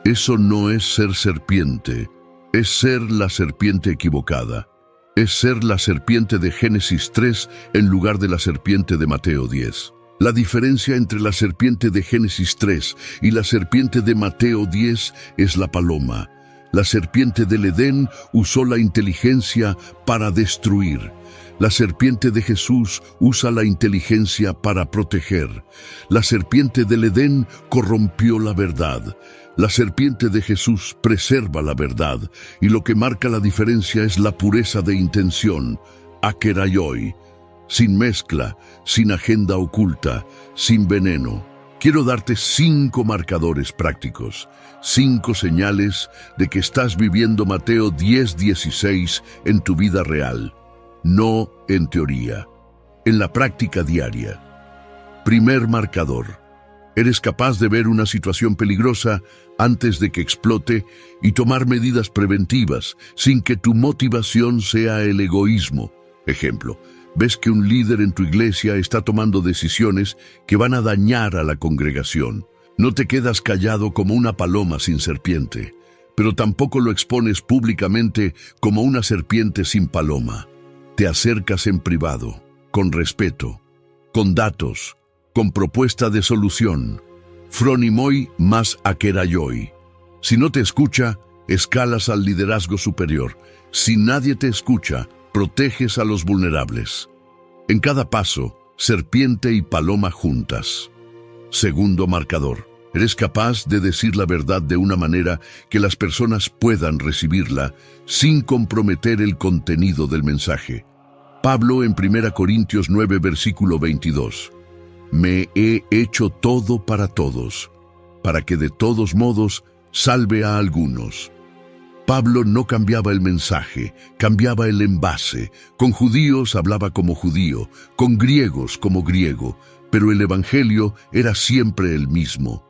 Eso no es ser serpiente, es ser la serpiente equivocada. Es ser la serpiente de Génesis 3 en lugar de la serpiente de Mateo 10. La diferencia entre la serpiente de Génesis 3 y la serpiente de Mateo 10 es la paloma. La serpiente del Edén usó la inteligencia para destruir. La serpiente de Jesús usa la inteligencia para proteger. La serpiente del Edén corrompió la verdad. La serpiente de Jesús preserva la verdad, y lo que marca la diferencia es la pureza de intención, akeraioi, sin mezcla, sin agenda oculta, sin veneno. Quiero darte 5 marcadores prácticos, 5 señales de que estás viviendo Mateo 10:16 en tu vida real. No en teoría, en la práctica diaria. Primer marcador: eres capaz de ver una situación peligrosa antes de que explote y tomar medidas preventivas sin que tu motivación sea el egoísmo. Ejemplo: ves que un líder en tu iglesia está tomando decisiones que van a dañar a la congregación. No te quedas callado como una paloma sin serpiente, pero tampoco lo expones públicamente como una serpiente sin paloma. Te acercas en privado, con respeto, con datos, con propuesta de solución. Phronimoi más akeraioi. Si no te escucha, escalas al liderazgo superior. Si nadie te escucha, proteges a los vulnerables. En cada paso, serpiente y paloma juntas. Segundo marcador: eres capaz de decir la verdad de una manera que las personas puedan recibirla sin comprometer el contenido del mensaje. Pablo en 1 Corintios 9, versículo 22. Me he hecho todo para todos, para que de todos modos salve a algunos. Pablo no cambiaba el mensaje, cambiaba el envase. Con judíos hablaba como judío, con griegos como griego, pero el evangelio era siempre el mismo.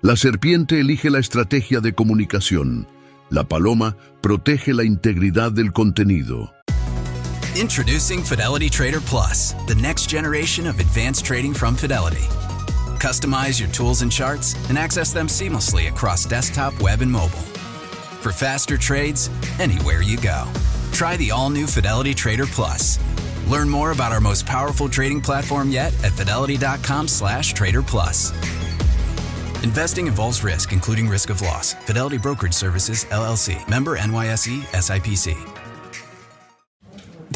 La serpiente elige la estrategia de comunicación. La paloma protege la integridad del contenido. Introducing Fidelity Trader Plus, the next generation of advanced trading from Fidelity. Customize your tools and charts and access them seamlessly across desktop, web, and mobile. For faster trades, anywhere you go. Try the all-new Fidelity Trader Plus. Learn more about our most powerful trading platform yet at fidelity.com/Trader Plus. Investing involves risk, including risk of loss. Fidelity Brokerage Services, LLC. Member NYSE, SIPC.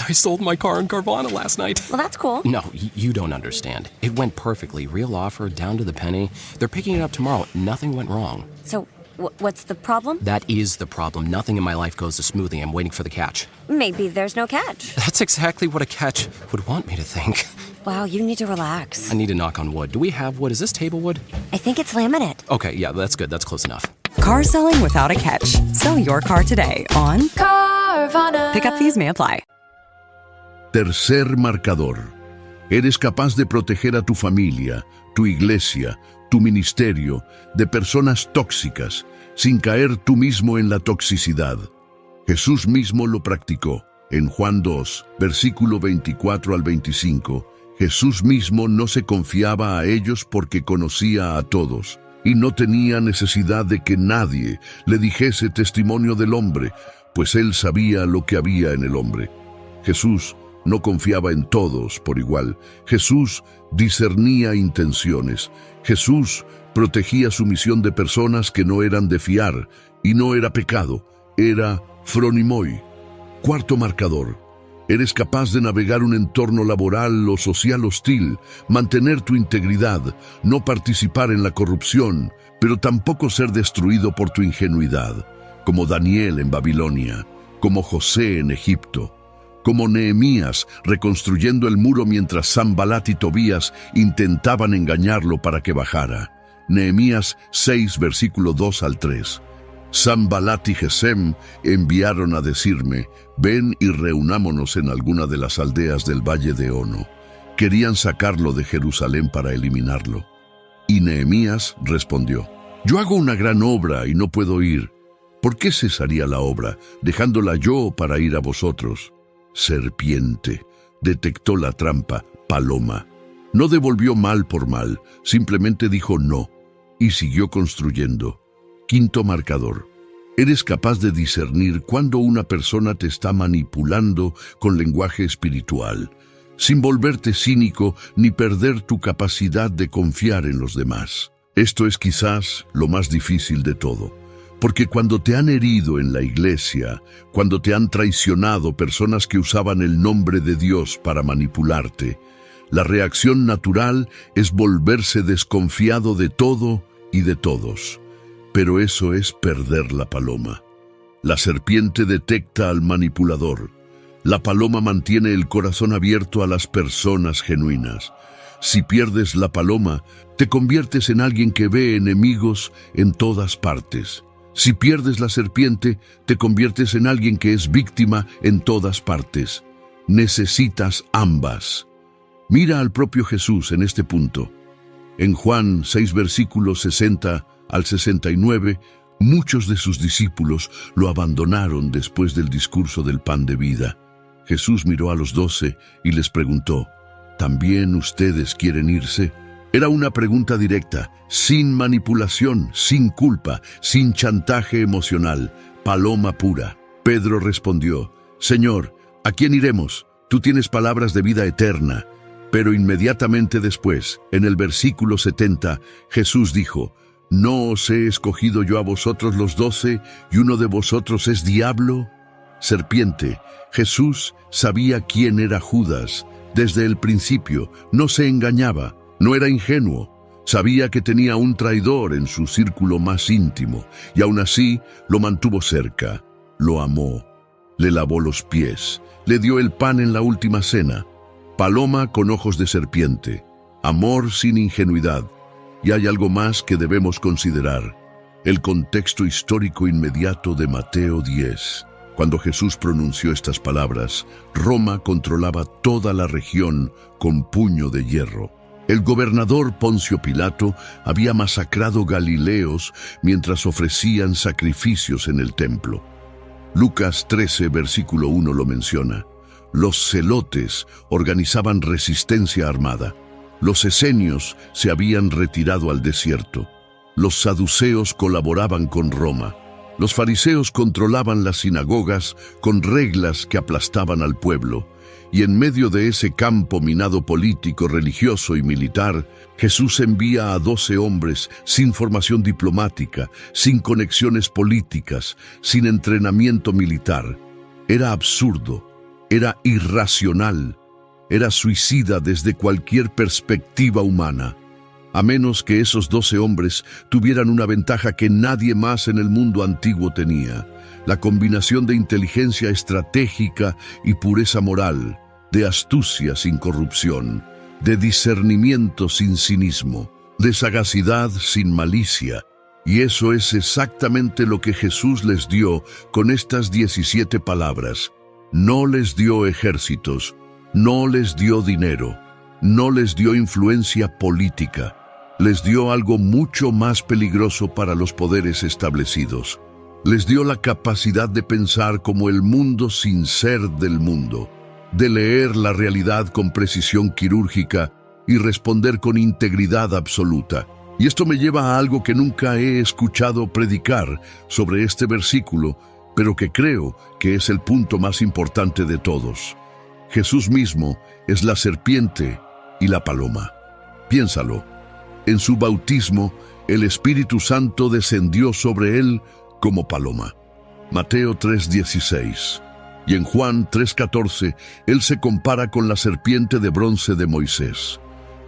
I sold my car in Carvana last night. Well, that's cool. No, you don't understand. It went perfectly. Real offer, down to the penny. They're picking it up tomorrow. Nothing went wrong. So, what's the problem? That is the problem. Nothing in my life goes as smoothly. I'm waiting for the catch. Maybe there's no catch. That's exactly what a catch would want me to think. Wow, you need to relax. I need to knock on wood. Do we have wood? Is this table wood? I think it's laminate. Okay, yeah, that's good. That's close enough. Car selling without a catch. Sell your car today on Carvana. Pickup fees may apply. Tercer marcador: eres capaz de proteger a tu familia, tu iglesia, tu ministerio de personas tóxicas, sin caer tú mismo en la toxicidad. Jesús mismo lo practicó. En Juan 2, versículo 24 al 25, Jesús mismo no se confiaba a ellos porque conocía a todos, y no tenía necesidad de que nadie le dijese testimonio del hombre, pues él sabía lo que había en el hombre. Jesús no confiaba en todos por igual. Jesús discernía intenciones. Jesús protegía su misión de personas que no eran de fiar, y no era pecado, era phronimoi. Cuarto marcador. Eres capaz de navegar un entorno laboral o social hostil, mantener tu integridad, no participar en la corrupción, pero tampoco ser destruido por tu ingenuidad, como Daniel en Babilonia, como José en Egipto, como Nehemías reconstruyendo el muro mientras Sanbalat y Tobías intentaban engañarlo para que bajara. Nehemías 6, versículo 2 al 3. Sanbalat y Gesem enviaron a decirme, ven y reunámonos en alguna de las aldeas del valle de Ono. Querían sacarlo de Jerusalén para eliminarlo. Y Nehemías respondió, yo hago una gran obra y no puedo ir. ¿Por qué cesaría la obra, dejándola yo para ir a vosotros? Serpiente. Detectó la trampa, paloma. No devolvió mal por mal, simplemente dijo no, y siguió construyendo. Quinto marcador. Eres capaz de discernir cuando una persona te está manipulando con lenguaje espiritual, sin volverte cínico ni perder tu capacidad de confiar en los demás. Esto es quizás lo más difícil de todo, porque cuando te han herido en la iglesia, cuando te han traicionado personas que usaban el nombre de Dios para manipularte, la reacción natural es volverse desconfiado de todo y de todos. Pero eso es perder la paloma. La serpiente detecta al manipulador. La paloma mantiene el corazón abierto a las personas genuinas. Si pierdes la paloma, te conviertes en alguien que ve enemigos en todas partes. Si pierdes la serpiente, te conviertes en alguien que es víctima en todas partes. Necesitas ambas. Mira al propio Jesús en este punto. En Juan 6, versículos 60 al 69, muchos de sus discípulos lo abandonaron después del discurso del pan de vida. Jesús miró a los 12 y les preguntó, ¿también ustedes quieren irse? Era una pregunta directa, sin manipulación, sin culpa, sin chantaje emocional, paloma pura. Pedro respondió, Señor, ¿a quién iremos? Tú tienes palabras de vida eterna. Pero inmediatamente después, en el versículo 70, Jesús dijo, ¿no os he escogido yo a vosotros los 12 y uno de vosotros es diablo? Serpiente. Jesús sabía quién era Judas. Desde el principio no se engañaba, no era ingenuo. Sabía que tenía un traidor en su círculo más íntimo y aún así lo mantuvo cerca. Lo amó, le lavó los pies, le dio el pan en la última cena. Paloma con ojos de serpiente, amor sin ingenuidad. Y hay algo más que debemos considerar, el contexto histórico inmediato de Mateo 10. Cuando Jesús pronunció estas palabras, Roma controlaba toda la región con puño de hierro. El gobernador Poncio Pilato había masacrado galileos mientras ofrecían sacrificios en el templo. Lucas 13, versículo 1 lo menciona. Los celotes organizaban resistencia armada. Los esenios se habían retirado al desierto. Los saduceos colaboraban con Roma. Los fariseos controlaban las sinagogas con reglas que aplastaban al pueblo. Y en medio de ese campo minado político, religioso y militar, Jesús envía a 12 hombres sin formación diplomática, sin conexiones políticas, sin entrenamiento militar. Era absurdo. Era irracional, era suicida desde cualquier perspectiva humana, a menos que esos 12 hombres tuvieran una ventaja que nadie más en el mundo antiguo tenía, la combinación de inteligencia estratégica y pureza moral, de astucia sin corrupción, de discernimiento sin cinismo, de sagacidad sin malicia. Y eso es exactamente lo que Jesús les dio con estas 17 palabras. No les dio ejércitos, no les dio dinero, no les dio influencia política. Les dio algo mucho más peligroso para los poderes establecidos: Les dio la capacidad de pensar como el mundo sin ser del mundo, de leer la realidad con precisión quirúrgica y responder con integridad absoluta. Y esto me lleva a algo que nunca he escuchado predicar sobre este versículo, pero que creo que es el punto más importante de todos. Jesús mismo es la serpiente y la paloma. Piénsalo. En su bautismo, el Espíritu Santo descendió sobre él como paloma. Mateo 3:16. Y en Juan 3:14, él se compara con la serpiente de bronce de Moisés.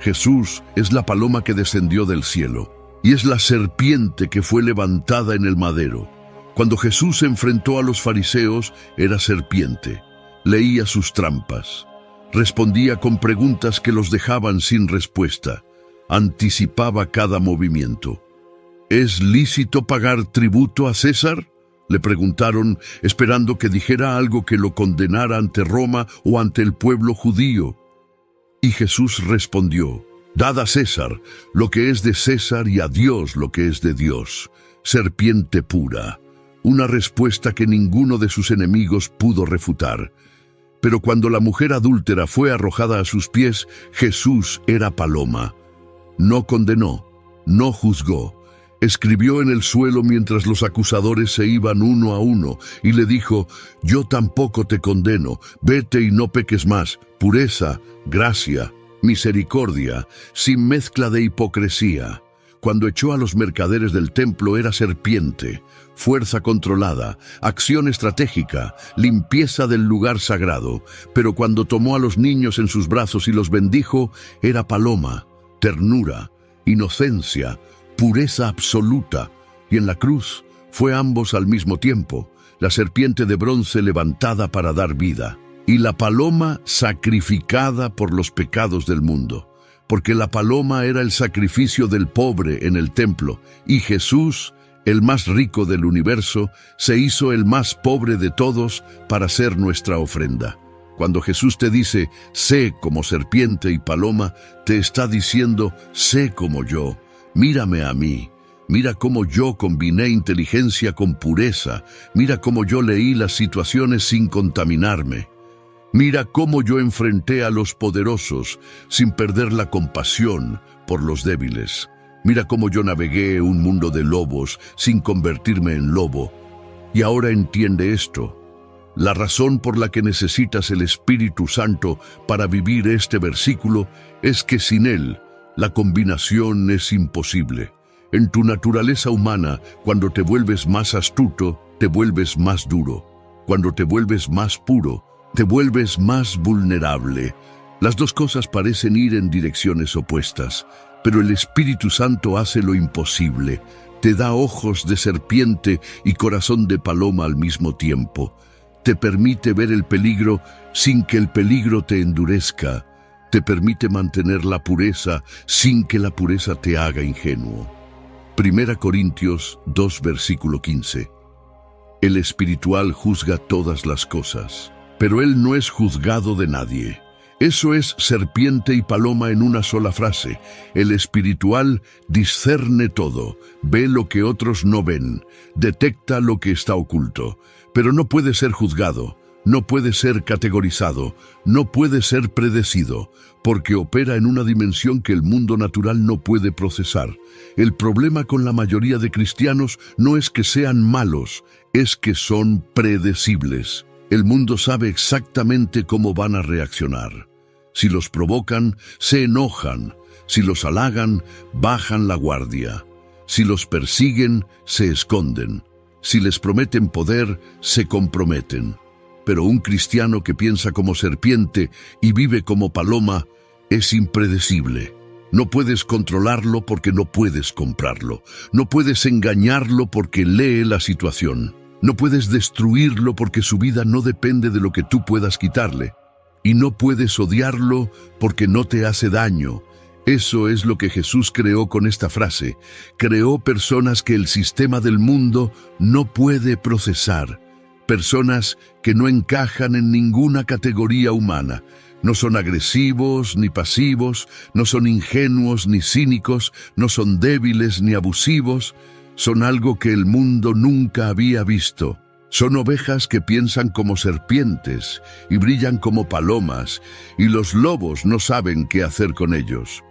Jesús es la paloma que descendió del cielo, y es la serpiente que fue levantada en el madero. Cuando Jesús se enfrentó a los fariseos, era serpiente. Leía sus trampas. Respondía con preguntas que los dejaban sin respuesta. Anticipaba cada movimiento. ¿Es lícito pagar tributo a César?, le preguntaron, esperando que dijera algo que lo condenara ante Roma o ante el pueblo judío. Y Jesús respondió: «Dad a César lo que es de César y a Dios lo que es de Dios». Serpiente pura. Una respuesta que ninguno de sus enemigos pudo refutar. Pero cuando la mujer adúltera fue arrojada a sus pies, Jesús era paloma. No condenó, no juzgó. Escribió en el suelo mientras los acusadores se iban uno a uno y le dijo: «Yo tampoco te condeno, vete y no peques más». Pureza, gracia, misericordia, sin mezcla de hipocresía. Cuando echó a los mercaderes del templo era serpiente, fuerza controlada, acción estratégica, limpieza del lugar sagrado. Pero cuando tomó a los niños en sus brazos y los bendijo, era paloma, ternura, inocencia, pureza absoluta. Y en la cruz fue ambos al mismo tiempo, la serpiente de bronce levantada para dar vida, y la paloma sacrificada por los pecados del mundo. Porque la paloma era el sacrificio del pobre en el templo, y Jesús, el más rico del universo, se hizo el más pobre de todos para ser nuestra ofrenda. Cuando Jesús te dice, sé como serpiente y paloma, te está diciendo, sé como yo, mírame a mí. Mira cómo yo combiné inteligencia con pureza. Mira cómo yo leí las situaciones sin contaminarme. Mira cómo yo enfrenté a los poderosos sin perder la compasión por los débiles. Mira cómo yo navegué un mundo de lobos sin convertirme en lobo. Y ahora entiende esto. La razón por la que necesitas el Espíritu Santo para vivir este versículo es que sin él, la combinación es imposible. En tu naturaleza humana, cuando te vuelves más astuto, te vuelves más duro. Cuando te vuelves más puro, te vuelves más vulnerable. Las dos cosas parecen ir en direcciones opuestas, pero el Espíritu Santo hace lo imposible. Te da ojos de serpiente y corazón de paloma al mismo tiempo. Te permite ver el peligro sin que el peligro te endurezca. Te permite mantener la pureza sin que la pureza te haga ingenuo. 1 Corintios 2, versículo 15. El espiritual juzga todas las cosas, pero él no es juzgado de nadie. Eso es serpiente y paloma en una sola frase. El espiritual discerne todo, ve lo que otros no ven, detecta lo que está oculto, pero no puede ser juzgado, no puede ser categorizado, no puede ser predecido, porque opera en una dimensión que el mundo natural no puede procesar. El problema con la mayoría de cristianos no es que sean malos, es que son predecibles. El mundo sabe exactamente cómo van a reaccionar. Si los provocan, se enojan. Si los halagan, bajan la guardia. Si los persiguen, se esconden. Si les prometen poder, se comprometen. Pero un cristiano que piensa como serpiente y vive como paloma es impredecible. No puedes controlarlo porque no puedes comprarlo. No puedes engañarlo porque lee la situación. No puedes destruirlo porque su vida no depende de lo que tú puedas quitarle. Y no puedes odiarlo porque no te hace daño. Eso es lo que Jesús creó con esta frase. Creó personas que el sistema del mundo no puede procesar. Personas que no encajan en ninguna categoría humana. No son agresivos ni pasivos, no son ingenuos ni cínicos, no son débiles ni abusivos. Son algo que el mundo nunca había visto. Son ovejas que piensan como serpientes y brillan como palomas, y los lobos no saben qué hacer con ellos.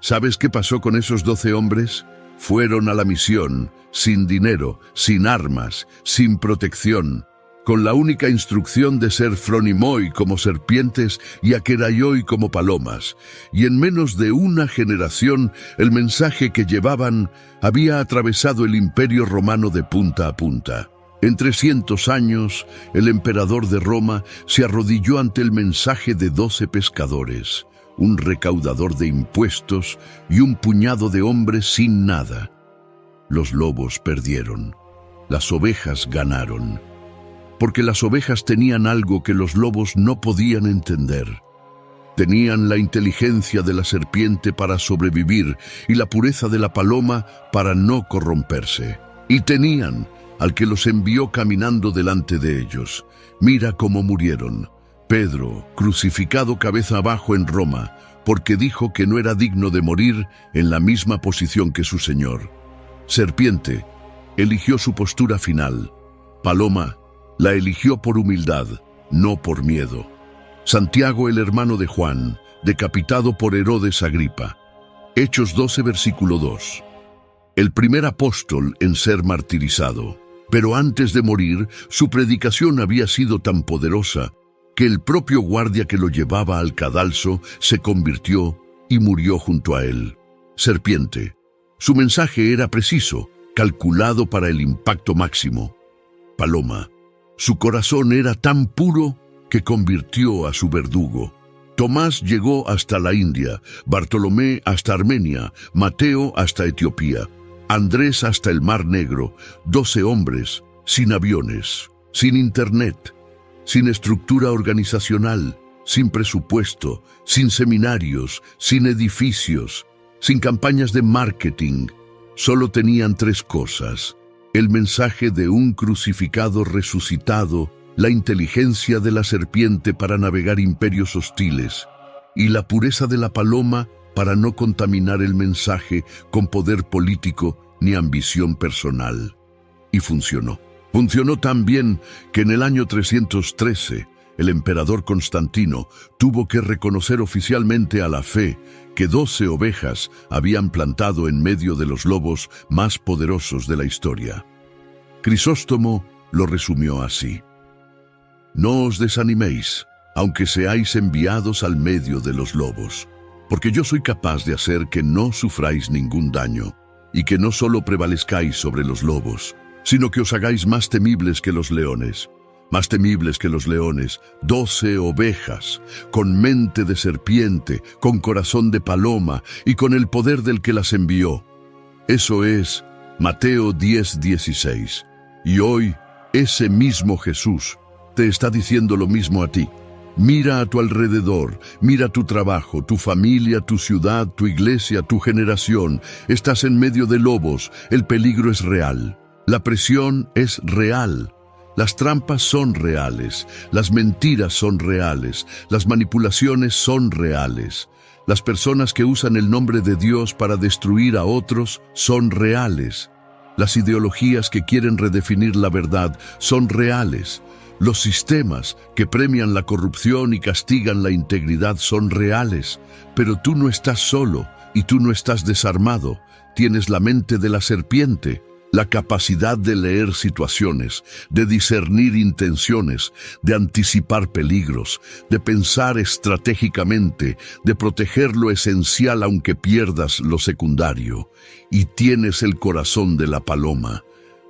¿Sabes qué pasó con esos 12 hombres? Fueron a la misión, sin dinero, sin armas, sin protección, con la única instrucción de ser Phronimoi como serpientes y Akeraioi como palomas, y en menos de una generación el mensaje que llevaban había atravesado el Imperio Romano de punta a punta. En 300 años, el emperador de Roma se arrodilló ante el mensaje de 12 pescadores, un recaudador de impuestos y un puñado de hombres sin nada. Los lobos perdieron, las ovejas ganaron, porque las ovejas tenían algo que los lobos no podían entender. Tenían la inteligencia de la serpiente para sobrevivir y la pureza de la paloma para no corromperse. Y tenían al que los envió caminando delante de ellos. Mira cómo murieron. Pedro, crucificado cabeza abajo en Roma, porque dijo que no era digno de morir en la misma posición que su Señor. Serpiente, eligió su postura final. Paloma, la eligió por humildad, no por miedo. Santiago, el hermano de Juan, decapitado por Herodes Agripa. Hechos 12, versículo 2. El primer apóstol en ser martirizado. Pero antes de morir, su predicación había sido tan poderosa que el propio guardia que lo llevaba al cadalso se convirtió y murió junto a él. Serpiente. Su mensaje era preciso, calculado para el impacto máximo. Paloma. Su corazón era tan puro que convirtió a su verdugo. Tomás llegó hasta la India, Bartolomé hasta Armenia, Mateo hasta Etiopía, Andrés hasta el Mar Negro, 12 hombres, sin aviones, sin internet, sin estructura organizacional, sin presupuesto, sin seminarios, sin edificios, sin campañas de marketing. Solo tenían 3 cosas: el mensaje de un crucificado resucitado, la inteligencia de la serpiente para navegar imperios hostiles, y la pureza de la paloma para no contaminar el mensaje con poder político ni ambición personal. Y funcionó. Funcionó tan bien que en el año 313, el emperador Constantino tuvo que reconocer oficialmente a la fe que 12 ovejas habían plantado en medio de los lobos más poderosos de la historia. Crisóstomo lo resumió así: no os desaniméis, aunque seáis enviados al medio de los lobos, porque yo soy capaz de hacer que no sufráis ningún daño, y que no solo prevalezcáis sobre los lobos, sino que os hagáis más temibles que los leones. Más temibles que los leones, 12 ovejas, con mente de serpiente, con corazón de paloma y con el poder del que las envió. Eso es Mateo 10:16. Y hoy, ese mismo Jesús te está diciendo lo mismo a ti. Mira a tu alrededor, mira tu trabajo, tu familia, tu ciudad, tu iglesia, tu generación. Estás en medio de lobos, el peligro es real, la presión es real. Las trampas son reales, las mentiras son reales, las manipulaciones son reales. Las personas que usan el nombre de Dios para destruir a otros son reales. Las ideologías que quieren redefinir la verdad son reales. Los sistemas que premian la corrupción y castigan la integridad son reales. Pero tú no estás solo y tú no estás desarmado. Tienes la mente de la serpiente. La capacidad de leer situaciones, de discernir intenciones, de anticipar peligros, de pensar estratégicamente, de proteger lo esencial aunque pierdas lo secundario. Y tienes el corazón de la paloma,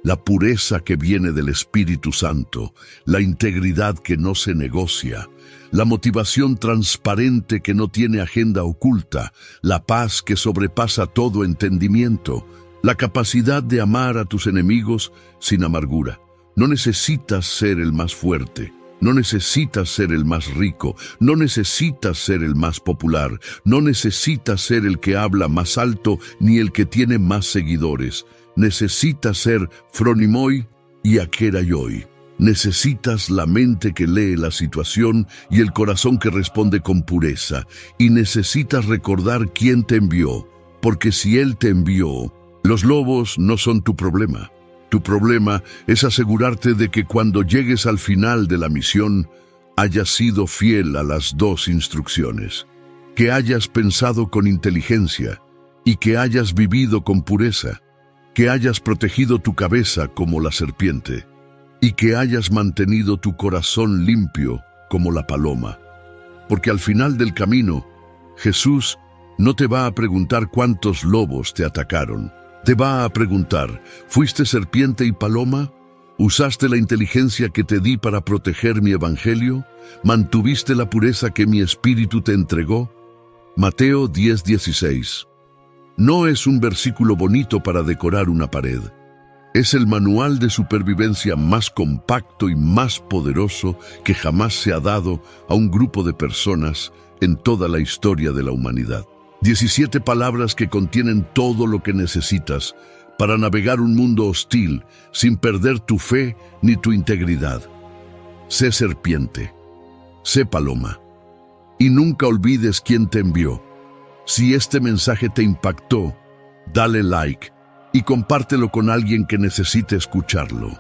la pureza que viene del Espíritu Santo, la integridad que no se negocia, la motivación transparente que no tiene agenda oculta, la paz que sobrepasa todo entendimiento, la capacidad de amar a tus enemigos sin amargura. No necesitas ser el más fuerte, no necesitas ser el más rico, no necesitas ser el más popular, no necesitas ser el que habla más alto ni el que tiene más seguidores. Necesitas ser Phronimoi y Akeraioi. Necesitas la mente que lee la situación y el corazón que responde con pureza. Y necesitas recordar quién te envió, porque si Él te envió, Los lobos no son tu problema. Tu problema es asegurarte de que cuando llegues al final de la misión, hayas sido fiel a las 2 instrucciones, que hayas pensado con inteligencia y que hayas vivido con pureza, que hayas protegido tu cabeza como la serpiente y que hayas mantenido tu corazón limpio como la paloma. Porque al final del camino, Jesús no te va a preguntar cuántos lobos te atacaron. Te va a preguntar, ¿fuiste serpiente y paloma? ¿Usaste la inteligencia que te di para proteger mi evangelio? ¿Mantuviste la pureza que mi espíritu te entregó? Mateo 10:16. No es un versículo bonito para decorar una pared. Es el manual de supervivencia más compacto y más poderoso que jamás se ha dado a un grupo de personas en toda la historia de la humanidad. 17 palabras que contienen todo lo que necesitas para navegar un mundo hostil sin perder tu fe ni tu integridad. Sé serpiente, sé paloma, y nunca olvides quién te envió. Si este mensaje te impactó, dale like y compártelo con alguien que necesite escucharlo.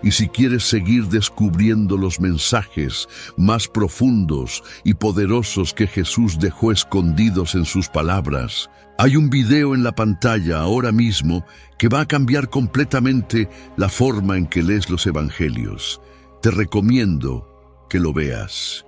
Y si quieres seguir descubriendo los mensajes más profundos y poderosos que Jesús dejó escondidos en sus palabras, hay un video en la pantalla ahora mismo que va a cambiar completamente la forma en que lees los evangelios. Te recomiendo que lo veas.